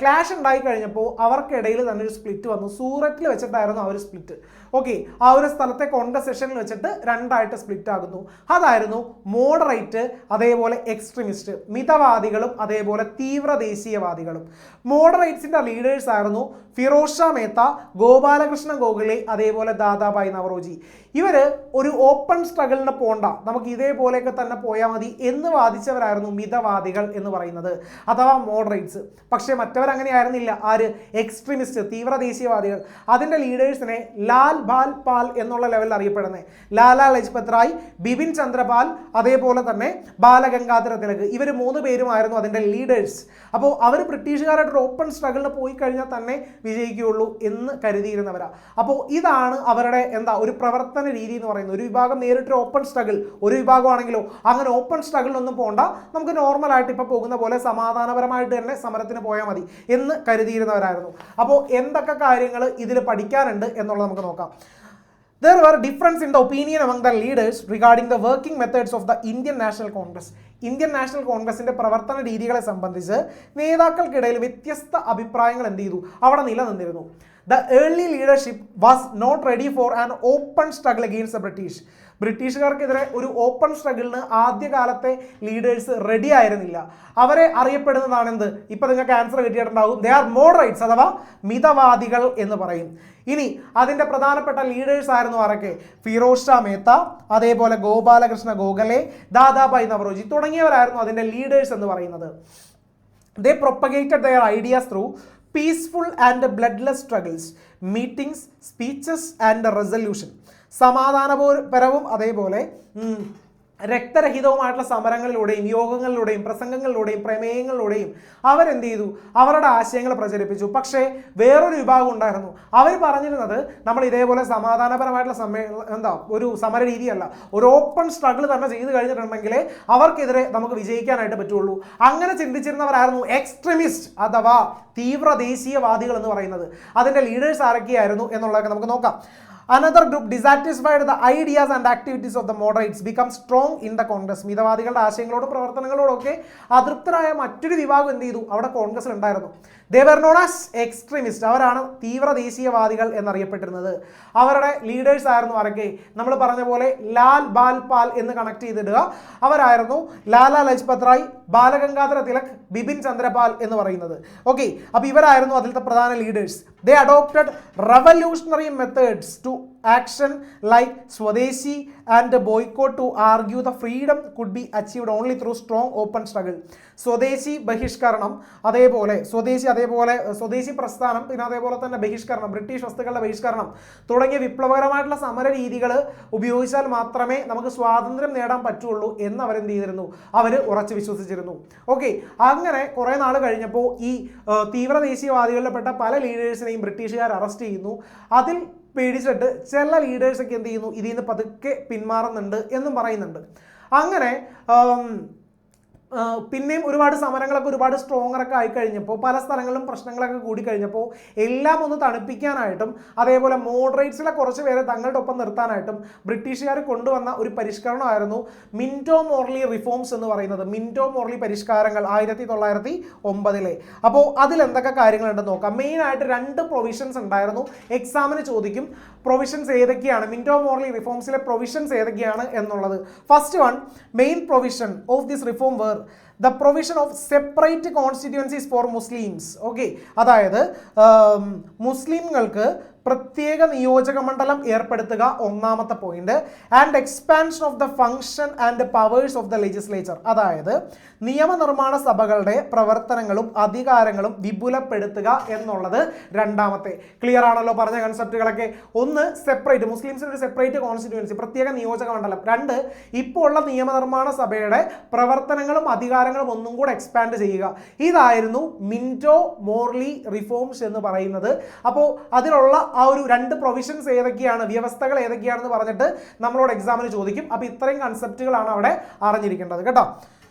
ക്ലാഷ് ഉണ്ടായി കഴിഞ്ഞപ്പോൾ അവർക്കിടയിൽ തന്നെ ഒരു സ്പ്ലിറ്റ് വന്നു. സൂററ്റിൽ വെച്ചിട്ടായിരുന്നു ആ ഒരു സ്പ്ലിറ്റ്. ഓക്കെ, ആ ഒരു സ്ഥലത്തെ കോൺഗ്രസ് സെഷനിൽ വെച്ചിട്ട് രണ്ടായിട്ട് സ്പ്ലിറ്റ് ആകുന്നു. അതായിരുന്നു മോഡറേറ്റ്, അതേപോലെ എക്സ്ട്രീമിസ്റ്റ്, മിതവാദികളും അതേപോലെ തീവ്ര ദേശീയവാദികളും. മോഡറേറ്റ്സിന്റെ ലീഡേഴ്സ് ആയിരുന്നു ഫിറോസ് ഷാ മേത്ത, ഗോപാലകൃഷ്ണ ഗോഖലെ, അതേപോലെ ദാദാഭായ് നവറോജി. ഇവർ ഒരു ഓപ്പൺ സ്ട്രഗിളിന് പോണ്ട, നമുക്ക് ഇതേപോലെയൊക്കെ തന്നെ പോയാൽ മതി എന്ന് വാദിച്ചവരായിരുന്നു മിതവാദികൾ എന്ന് പറയുന്നത്, അഥവാ മോഡറേറ്റ്സ്. പക്ഷേ മറ്റവരങ്ങനെയായിരുന്നില്ല. ആര്? എക്സ്ട്രീമിസ്റ്റ്, തീവ്ര ദേശീയവാദികൾ. അതിൻ്റെ ലീഡേഴ്സിനെ ലാൽ ബാൽ പാൽ എന്നുള്ള ലെവലിൽ അറിയപ്പെടുന്നത് ലാലാ ലജ്പത് റായ്, ബിപിൻ ചന്ദ്രപാൽ, അതേപോലെ തന്നെ ബാലഗംഗാധര തിലക്. ഇവർ മൂന്ന് പേരുമായിരുന്നു അതിൻ്റെ ഇന്ത്യൻ ലീഡേഴ്സ്. അപ്പോൾ അവർ ബ്രിട്ടീഷുകാരായിട്ട് ഓപ്പൺ സ്ട്രഗിളിന് പോയി കഴിഞ്ഞാൽ തന്നെ വിജയിക്കുകയുള്ളൂ എന്ന് കരുതിയിരുന്നവരാണ്. അപ്പോൾ ഇതാണ് അവരുടെ ഒരു പ്രവർത്തന രീതി എന്ന് പറയുന്നത്. ഒരു വിഭാഗം നേരിട്ടൊരു ഓപ്പൺ സ്ട്രഗിൾ, ഒരു വിഭാഗമാണെങ്കിലോ അങ്ങനെ ഓപ്പൺ സ്ട്രഗിളിനൊന്നും പോകണ്ട, നമുക്ക് നോർമലായിട്ട് ഇപ്പോൾ പോകുന്ന പോലെ സമാധാനപരമായിട്ട് തന്നെ സമരത്തിന് പോയാൽ മതി എന്ന് കരുതിയിരുന്നവരായിരുന്നു. അപ്പോൾ എന്തൊക്കെ കാര്യങ്ങൾ ഇതിൽ പഠിക്കാനുണ്ട് എന്നുള്ളത് നമുക്ക് നോക്കാം. There were difference in the opinion among the leaders regarding the working methods of the Indian National Congress. Indian national കോൺഗ്രസിന്റെ പ്രവർത്തന രീതികളെ സംബന്ധിച്ച് നേതാക്കൾക്കിടയിൽ വ്യത്യസ്ത അഭിപ്രായങ്ങൾ എന്ത് ചെയ്തു, അവിടെ നിലനിന്നിരുന്നു. The early leadership was not ready for an open struggle against the British. ബ്രിട്ടീഷുകാർക്കെതിരെ ഒരു ഓപ്പൺ സ്ട്രഗിളിന് ആദ്യകാലത്തെ ലീഡേഴ്സ് റെഡി ആയിരുന്നില്ല. അവരെ അറിയപ്പെടുന്നതാണ് എന്ത്, ഇപ്പം നിങ്ങൾക്ക് ആൻസർ കിട്ടിയിട്ടുണ്ടാവും, ദേ ആർ മോഡറേറ്റ്സ് അഥവാ മിതവാദികൾ എന്ന് പറയും. ഇനി അതിൻ്റെ പ്രധാനപ്പെട്ട ലീഡേഴ്സ് ആയിരുന്നു ആരൊക്കെ? ഫിറോസ് ഷാ മേത്ത, അതേപോലെ ഗോപാലകൃഷ്ണ ഗോഖലെ, ദാദാഭായ് നവറോജി തുടങ്ങിയവരായിരുന്നു അതിൻ്റെ ലീഡേഴ്സ് എന്ന് പറയുന്നത്. They propagated their ideas through peaceful and bloodless struggles, meetings, speeches and resolution. സമാധാനപരവും അതേപോലെ രക്തരഹിതവുമായിട്ടുള്ള സമരങ്ങളിലൂടെയും യോഗങ്ങളിലൂടെയും പ്രസംഗങ്ങളിലൂടെയും പ്രമേയങ്ങളിലൂടെയും അവരെന്ത് ചെയ്തു, അവരുടെ ആശയങ്ങൾ പ്രചരിപ്പിച്ചു. പക്ഷേ വേറൊരു വിഭാഗം ഉണ്ടായിരുന്നു, അവർ പറഞ്ഞിരുന്നത് നമ്മൾ ഇതേപോലെ സമാധാനപരമായിട്ടുള്ള ഒരു സമര രീതിയല്ല, ഒരു ഓപ്പൺ സ്ട്രഗിൾ തന്നെ ചെയ്തു കഴിഞ്ഞിട്ടുണ്ടെങ്കിൽ അവർക്കെതിരെ നമുക്ക് വിജയിക്കാനായിട്ട് പറ്റുള്ളൂ. അങ്ങനെ ചിന്തിച്ചിരുന്നവരായിരുന്നു എക്സ്ട്രീമിസ്റ്റ് അഥവാ തീവ്ര ദേശീയവാദികൾ എന്ന് പറയുന്നത്. അതിൻ്റെ ലീഡേഴ്സ് ആരൊക്കെയായിരുന്നു എന്നുള്ളതൊക്കെ നമുക്ക് നോക്കാം. Another group dissatisfied the ideas and activities of the moderates become strong in the Congress. മിതവാദികളുടെ ആശയങ്ങളോടും പ്രവർത്തനങ്ങളോടൊക്കെ അതൃപ്തരായ മറ്റൊരു വിഭാഗം എന്ത് ചെയ്തു, അവിടെ കോൺഗ്രസിൽ ഉണ്ടായിരുന്നു. They were known as extremists. അവരാണ് തീവ്ര ദേശീയവാദികൾ എന്നറിയപ്പെട്ടിരുന്നത്. അവരുടെ ലീഡേഴ്സ് ആയിരുന്നു ആരൊക്കെ? നമ്മൾ പറഞ്ഞ പോലെ ലാൽ ബാൽ പാൽ എന്ന് കണക്ട് ചെയ്തിടുക. അവരായിരുന്നു ലാലാ ലജ്പത് റായ്, ബാലഗംഗാധര തിലക്, ബിപിൻ ചന്ദ്രപാൽ എന്ന് പറയുന്നത്. ഓക്കെ, അപ്പോൾ ഇവരായിരുന്നു അതിലത്തെ പ്രധാന leaders. They adopted revolutionary methods to action like Swadeshi and boycott to argue the freedom could be achieved only through strong open struggle. സ്വദേശി ബഹിഷ്കരണം, അതേപോലെ സ്വദേശി പ്രസ്ഥാനം, പിന്നെ അതേപോലെ തന്നെ ബഹിഷ്കരണം, ബ്രിട്ടീഷ് വസ്തുക്കളുടെ ബഹിഷ്കരണം തുടങ്ങിയ വിപ്ലവകരമായിട്ടുള്ള സമര രീതികൾ ഉപയോഗിച്ചാൽ മാത്രമേ നമുക്ക് സ്വാതന്ത്ര്യം നേടാൻ പറ്റുള്ളൂ എന്ന് അവരെന്ത് ചെയ്തിരുന്നു, അവർ ഉറച്ചു വിശ്വസിച്ചിരുന്നു. ഓക്കെ, അങ്ങനെ കുറേ നാൾ കഴിഞ്ഞപ്പോൾ ഈ തീവ്ര ദേശീയവാദികളിൽപ്പെട്ട പല ലീഡേഴ്സിനെയും ബ്രിട്ടീഷുകാർ അറസ്റ്റ് ചെയ്യുന്നു. അതിൽ പേടിച്ചിട്ട് ചില ലീഡേഴ്സൊക്കെ എന്ത് ചെയ്യുന്നു, ഇതിൽ നിന്ന് പതുക്കെ പിന്മാറുന്നുണ്ട് എന്നും പറയുന്നുണ്ട്. അങ്ങനെ പിന്നെയും ഒരുപാട് സമരങ്ങളൊക്കെ ഒരുപാട് സ്ട്രോങ്ങറൊക്കെ ആയിക്കഴിഞ്ഞപ്പോൾ പല സ്ഥലങ്ങളിലും പ്രശ്നങ്ങളൊക്കെ കൂടിക്കഴിഞ്ഞപ്പോൾ എല്ലാം ഒന്ന് തണുപ്പിക്കാനായിട്ടും അതേപോലെ മോഡറേറ്റ്സിലെ കുറച്ച് പേരെ തങ്ങളുടെ ഒപ്പം നിർത്താനായിട്ടും ബ്രിട്ടീഷുകാർ കൊണ്ടുവന്ന ഒരു പരിഷ്കരണമായിരുന്നു മിൻറ്റോ മോർലി റിഫോംസ് എന്ന് പറയുന്നത്. മിൻറ്റോ മോർലി പരിഷ്കാരങ്ങൾ 1909. അപ്പോൾ അതിലെന്തൊക്കെ കാര്യങ്ങളുണ്ടെന്ന് നോക്കാം. മെയിനായിട്ട് 2 പ്രൊവിഷൻസ് ഉണ്ടായിരുന്നു, എക്സാമിന് ചോദിക്കും. പ്രൊവിഷൻസ് ഏതൊക്കെയാണ്, മിൻറ്റോ മോർലി റിഫോംസിലെ പ്രൊവിഷൻസ് ഏതൊക്കെയാണ് എന്നുള്ളത്. First one, main provision of this reform were the provision of separate constituencies for Muslims. Okay, അതായത് മുസ്ലിങ്ങൾക്ക് പ്രത്യേക നിയോജക മണ്ഡലം ഏർപ്പെടുത്തുക ഒന്നാമത്തെ point. And expansion of the function and powers of the legislature, അതായത് നിയമനിർമ്മാണ സഭകളുടെ പ്രവർത്തനങ്ങളും അധികാരങ്ങളും വിപുലപ്പെടുത്തുക എന്നുള്ളത് രണ്ടാമത്തെ. ക്ലിയർ ആണല്ലോ പറഞ്ഞ കൺസെപ്റ്റുകളൊക്കെ? ഒന്ന്, സെപ്പറേറ്റ് മുസ്ലിംസിന് ഒരു സെപ്പറേറ്റ് കോൺസ്റ്റിറ്റ്യുവൻസി, പ്രത്യേക നിയോജക മണ്ഡലം. 2, ഇപ്പോൾ ഉള്ള നിയമനിർമ്മാണ സഭയുടെ പ്രവർത്തനങ്ങളും അധികാരങ്ങളും ഒന്നും കൂടെ എക്സ്പാൻഡ് ചെയ്യുക. ഇതായിരുന്നു മിൻറ്റോ മോർലി റിഫോംസ് എന്ന് പറയുന്നത്. അപ്പോൾ അതിലുള്ള ആ ഒരു 2 പ്രൊവിഷൻസ് ഏതൊക്കെയാണ്, വ്യവസ്ഥകൾ ഏതൊക്കെയാണെന്ന് പറഞ്ഞിട്ട് നമ്മളോട് എക്സാമിന് ചോദിക്കും. അപ്പോൾ ഇത്രയും കൺസെപ്റ്റുകളാണ് അവിടെ അറിഞ്ഞിരിക്കേണ്ടത് കേട്ടോ.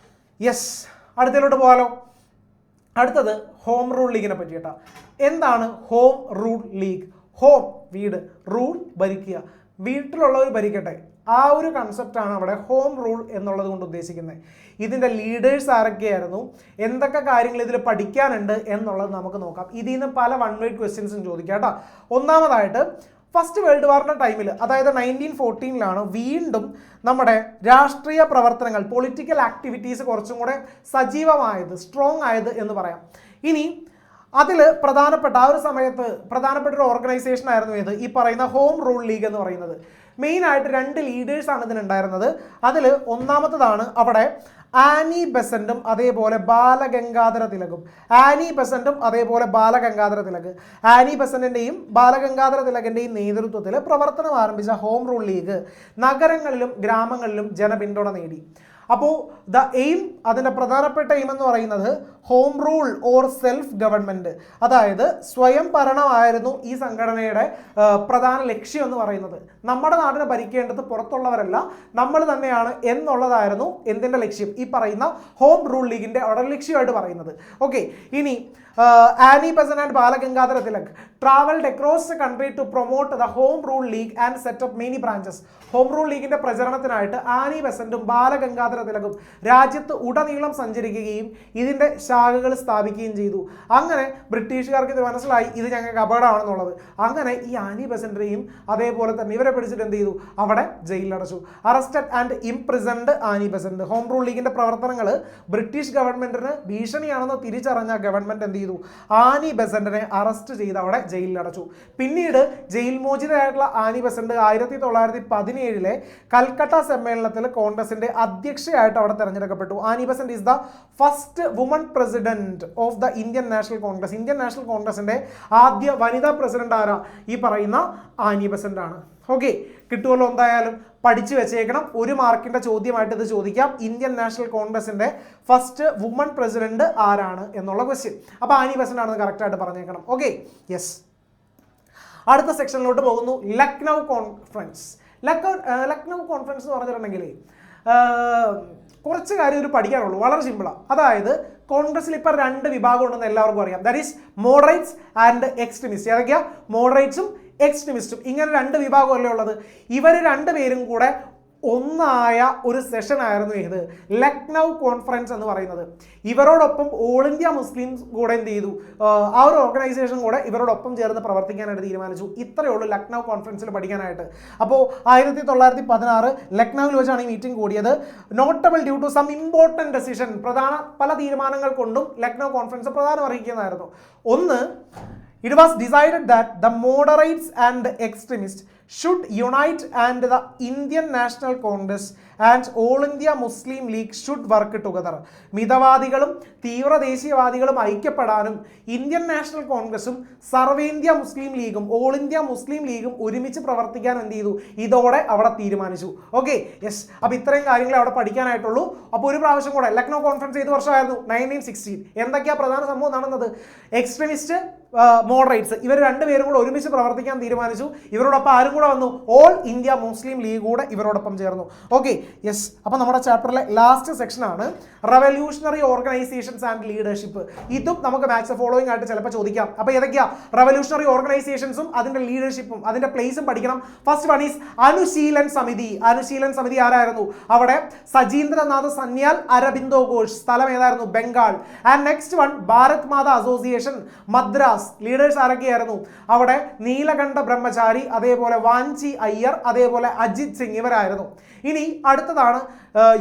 യെസ്, അടുത്തതിലോട്ട് പോകാലോ. അടുത്തത് ഹോം റൂൾ ലീഗിനെ പറ്റിയിട്ടാ. എന്താണ് ഹോം റൂൾ ലീഗ്? ഹോം വീട്, റൂൾ ഭരിക്കുക, വീട്ടിലുള്ളവർ ഭരിക്കട്ടെ, ആ ഒരു കൺസെപ്റ്റാണ് അവിടെ ഹോം റൂൾ എന്നുള്ളത് കൊണ്ട് ഉദ്ദേശിക്കുന്നത്. ഇതിൻ്റെ ലീഡേഴ്സ് ആരൊക്കെയായിരുന്നു, എന്തൊക്കെ കാര്യങ്ങൾ ഇതിൽ പഠിക്കാനുണ്ട് എന്നുള്ളത് നമുക്ക് നോക്കാം. ഇതിൽ നിന്ന് പല 1 വേർഡ് ക്വസ്റ്റ്യൻസും ചോദിക്കാം കേട്ടോ. ഒന്നാമതായിട്ട് ഫസ്റ്റ് വേൾഡ് വാറിൻ്റെ ടൈമിൽ, അതായത് 1914 വീണ്ടും നമ്മുടെ രാഷ്ട്രീയ പ്രവർത്തനങ്ങൾ, പൊളിറ്റിക്കൽ ആക്ടിവിറ്റീസ് കുറച്ചും കൂടെ സജീവമായത്, സ്ട്രോങ് ആയത് എന്ന് പറയാം. ഇനി അതിൽ പ്രധാനപ്പെട്ട ആ ഒരു സമയത്ത് പ്രധാനപ്പെട്ട ഒരു ഓർഗനൈസേഷൻ ആയിരുന്നു ഇത്, ഈ പറയുന്ന ഹോം റൂൾ ലീഗ് എന്ന് പറയുന്നത്. മെയിനായിട്ട് 2 ലീഡേഴ്സാണ് ഇതിനുണ്ടായിരുന്നത്. അതിൽ ഒന്നാമത്തതാണ് അവിടെ ആനി ബെസന്റും അതേപോലെ ബാലഗംഗാധര തിലകും. ആനി ബെസന്റും അതേപോലെ ബാലഗംഗാധര തിലക്. ആനി ബെസന്റിൻ്റെയും ബാലഗംഗാധര തിലകിൻ്റെയും നേതൃത്വത്തിൽ പ്രവർത്തനം ആരംഭിച്ച ഹോം റൂൾ ലീഗ് നഗരങ്ങളിലും ഗ്രാമങ്ങളിലും ജനപിന്തുണ നേടി. അപ്പോൾ ദ എയിം, അതിൻ്റെ പ്രധാനപ്പെട്ട എയിം എന്ന് പറയുന്നത് home rule or self government, അതായത് സ്വയം ഭരണമായിരുന്നു ഈ സംഘടനയുടെ പ്രധാന ലക്ഷ്യം എന്ന് പറയുന്നത്. നമ്മുടെ നാടിനെ ഭരിക്കേണ്ടത് പുറത്തുള്ളവരല്ല, നമ്മൾ തന്നെയാണ് എന്നുള്ളതായിരുന്നു എന്തിൻ്റെ ലക്ഷ്യം, ഈ പറയുന്ന ഹോം റൂൾ ലീഗിൻ്റെ അവിടെ ലക്ഷ്യമായിട്ട് പറയുന്നത്. ഓക്കെ, ഇനി Annie Besant and Balagangadhara Tilak traveled across the country to promote the Home Rule League and set up many branches. Home rule ലീഗിന്റെ പ്രചരണത്തിനായിട്ട് ആനി ബെസന്റും ബാലഗംഗാധര തിലകും രാജ്യത്ത് ഉടനീളം സഞ്ചരിക്കുകയും ഇതിന്റെ ശാഖകൾ സ്ഥാപിക്കുകയും ചെയ്തു. അങ്ങനെ ബ്രിട്ടീഷുകാർക്ക് ഇത് മനസ്സിലായി ഇത് ഞങ്ങൾക്ക് അപകടമാണെന്നുള്ളത്. അങ്ങനെ ഈ ആനി ബെസന്റിനെയും അതേപോലെ തന്നെ ഇവരെ പിടിച്ചിട്ട് എന്ത് ചെയ്തു, അവിടെ ജയിലിലടച്ചു. Arrested and imprisoned Annie Besant. Home rule ലീഗിന്റെ പ്രവർത്തനങ്ങൾ ബ്രിട്ടീഷ് ഗവൺമെന്റിന് ഭീഷണിയാണെന്ന് തിരിച്ചറിഞ്ഞ ഗവൺമെന്റ് എന്ത് ചെയ്തു, ആനി ബെസന്റിനെ അറസ്റ്റ് ചെയ്ത് അവിടെ ജയിലിലടച്ചു. പിന്നീട് ജയിൽ മോചിതയായിട്ടുള്ള ആനി ബെസന്റ് 1917 കൽക്കട്ട സമ്മേളനത്തിൽ കോൺഗ്രസിന്റെ അധ്യക്ഷയായിട്ട് അവിടെ തെരഞ്ഞെടുക്കപ്പെട്ടു. Annie Besant is the first woman president of the Indian National Congress. Indian national കോൺഗ്രസിന്റെ ആദ്യ വനിതാ പ്രസിഡന്റ് ആരാ, ഈ പറയുന്ന ആനി ബെസന്റ് ആണ്. ഓക്കെ, കിട്ടുമല്ലോ, എന്തായാലും പഠിച്ചു വെച്ചേക്കണം. 1 മാർക്കിന്റെ ചോദ്യമായിട്ട് ഇത് ചോദിക്കാം. ഇന്ത്യൻ നാഷണൽ കോൺഗ്രസിന്റെ ഫസ്റ്റ് വുമൺ പ്രസിഡന്റ് ആരാണ് എന്നുള്ള ക്വസ്റ്റ്യൻ. അപ്പോൾ ആനി ബെസന്റ് ആണെന്ന് കറക്റ്റായിട്ട് പറഞ്ഞേക്കണം. Okay, yes. അടുത്ത സെക്ഷനിലോട്ട് പോകുന്നു. ലക്നൗ കോൺഫറൻസ്. ലക്നൗ കോൺഫറൻസ് എന്ന് പറഞ്ഞിട്ടുണ്ടെങ്കിൽ കുറച്ച് കാര്യം ഒരു പഠിക്കാനുള്ളൂ, വളരെ സിമ്പിളാണ്. അതായത് കോൺഗ്രസിൽ ഇപ്പോൾ 2 വിഭാഗം ഉണ്ടെന്ന് എല്ലാവർക്കും അറിയാം. That is moderates and extremist. ഏതൊക്കെയാ? മോഡറേറ്റ്സും എക്സ്ട്രീമിസ്റ്റും. ഇങ്ങനെ 2 വിഭാഗമല്ലേ ഉള്ളത്. ഇവർ 2 പേരും കൂടെ ഒന്നായ ഒരു സെഷൻ ആയിരുന്നു ഇത് ലക്നൗ കോൺഫറൻസ് എന്ന് പറയുന്നത്. ഇവരോടൊപ്പം ഓൾ ഇന്ത്യ മുസ്ലിംസ് കൂടെ എന്ത് ചെയ്തു, ആ ഒരു ഓർഗനൈസേഷൻ കൂടെ ഇവരോടൊപ്പം ചേർന്ന് പ്രവർത്തിക്കാനായിട്ട് തീരുമാനിച്ചു. ഇത്രയേ ഉള്ളൂ ലക്നൗ കോൺഫറൻസിൽ പഠിക്കാനായിട്ട്. അപ്പോൾ 1916 ലക്നൌവിൽ വെച്ചാണ് ഈ മീറ്റിംഗ് കൂടിയത്. Notable due to some important decision. പല തീരുമാനങ്ങൾ കൊണ്ടും ലക്നൗ കോൺഫറൻസ് പ്രധാനം അറിയിക്കുന്നതായിരുന്നു. ഒന്ന്, it was decided that the moderates and the extremists should unite and the Indian National Congress and All India Muslim League should work together. മിതവാദികളും തീവ്ര ദേശീയവാദികളും ഐക്യപ്പെടാനും Indian national കോൺഗ്രസും സർവേന്ത്യ മുസ്ലിം ലീഗും all India Muslim ലീഗും ഒരുമിച്ച് പ്രവർത്തിക്കാൻ എന്ത് ചെയ്തു, ഇതോടെ അവിടെ തീരുമാനിച്ചു. Okay, yes. അപ്പോൾ ഇത്രയും കാര്യങ്ങൾ അവിടെ പഠിക്കാനായിട്ടുള്ളൂ. അപ്പോൾ ഒരു പ്രാവശ്യം കൂടെ, ലക്നൗ കോൺഫറൻസ് ഏത് വർഷമായിരുന്നു? 1916. എന്തൊക്കെയാ പ്രധാന സംഭവം നടന്നത്? എക്സ്ട്രീമിസ്റ്റ്, മോഡറേറ്റ്സ്, ഇവർ 2 പേരും കൂടെ ഒരുമിച്ച് പ്രവർത്തിക്കാൻ തീരുമാനിച്ചു. ഇവരോടൊപ്പം ആരും കൂടെ വന്നു? ഓൾ ഇന്ത്യ മുസ്ലിം ലീഗ് കൂടെ ഇവരോടൊപ്പം ചേർന്നു. Okay, yes. അപ്പോൾ നമ്മുടെ ചാപ്റ്ററിലെ ലാസ്റ്റ് സെക്ഷനാണ് റവല്യൂഷണറി ഓർഗനൈസേഷൻസ് ആൻഡ് ലീഡർഷിപ്പ്. ഇതും നമുക്ക് മാത്സ് ഫോളോയിങ് ആയിട്ട് ചിലപ്പോൾ ചോദിക്കാം. അപ്പോൾ ഏതൊക്കെയാ റവല്യൂഷണറി ഓർഗനൈസേഷൻസും അതിൻ്റെ ലീഡർഷിപ്പും അതിൻ്റെ പ്ലേസും പഠിക്കണം. ഫസ്റ്റ് വൺ ഈസ് അനുശീലൻ സമിതി. അനുശീലൻ സമിതി ആരായിരുന്നു? അവിടെ സജീന്ദ്രനാഥ് സന്യാൽ അരബിന്ദോ ഘോഷ്. സ്ഥലം ഏതായിരുന്നു? Bengal. And next one Bharat Mata association Madras. Leaders ആരൊക്കെയായിരുന്നു? അവിടെ നീലകണ്ഠ ബ്രഹ്മചാരി, അതേപോലെ വാഞ്ചി അയ്യർ, അതേപോലെ അജിത് സിംഗ്, ഇവരായിരുന്നു. ഇനി അടുത്തതാണ്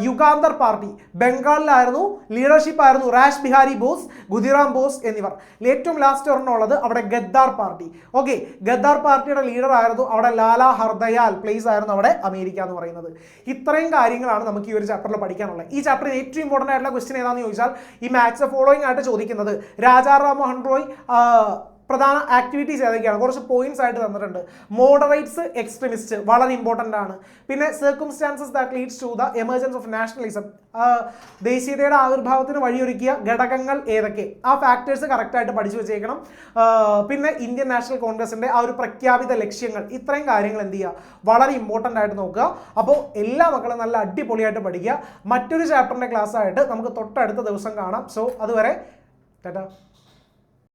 യുഗാന്തർ പാർട്ടി. ബംഗാളിലായിരുന്നു. ലീഡർഷിപ്പ് ആയിരുന്നു രാജ് ബിഹാരി ബോസ്, ഖുദിറാം ബോസ് എന്നിവർ. ഏറ്റവും ലാസ്റ്റ് ഒരെണ്ണമുള്ളത് അവിടെ ഗദ്ദാർ പാർട്ടി. ഓക്കെ, ഗദ്ദാർ പാർട്ടിയുടെ ലീഡർ ആയിരുന്നു അവിടെ ലാലാ ഹർദയാൽ. പ്ലേസ് ആയിരുന്നു അവിടെ അമേരിക്ക എന്ന് പറയുന്നത്. ഇത്രയും കാര്യങ്ങളാണ് നമുക്ക് ഈ ഒരു ചാപ്റ്ററിൽ പഠിക്കാനുള്ളത്. ഈ ചാപ്റ്ററിൽ ഏറ്റവും ഇമ്പോർട്ടൻ്റ് ആയിട്ടുള്ള ക്വസ്റ്റ്യൻ ഏതാണെന്ന് ചോദിച്ചാൽ ഈ മാത്സ് ഫോളോയിങ് ആയിട്ട് ചോദിക്കുന്നത് രാജാ റാം മോഹൻ റോയ് പ്രധാന ആക്ടിവിറ്റീസ് ഏതൊക്കെയാണ്? കുറച്ച് പോയിന്റ്സ് ആയിട്ട് തന്നിട്ടുണ്ട്. മോഡറേറ്റ്സ്, എക്സ്ട്രീമിസ്റ്റ് വളരെ ഇമ്പോർട്ടൻ്റ് ആണ്. പിന്നെ circumstances that leads to the emergence of nationalism, ദേശീയതയുടെ ആവിർഭാവത്തിന് വഴിയൊരുക്കിയ ഘടകങ്ങൾ ഏതൊക്കെ, ആ ഫാക്ടേഴ്സ് കറക്റ്റായിട്ട് പഠിച്ചു വെച്ചേക്കണം. പിന്നെ ഇന്ത്യൻ നാഷണൽ കോൺഗ്രസിൻ്റെ ആ ഒരു പ്രഖ്യാപിത ലക്ഷ്യങ്ങൾ, ഇത്രയും കാര്യങ്ങൾ എന്ത് ചെയ്യുക, വളരെ ഇമ്പോർട്ടൻ്റ് ആയിട്ട് നോക്കുക. അപ്പോൾ എല്ലാ മക്കളും നല്ല അടിപൊളിയായിട്ട് പഠിക്കുക. മറ്റൊരു ചാപ്റ്ററിൻ്റെ ക്ലാസ് ആയിട്ട് നമുക്ക് തൊട്ടടുത്ത ദിവസം കാണാം. സോ അതുവരെ ടാറ്റാ.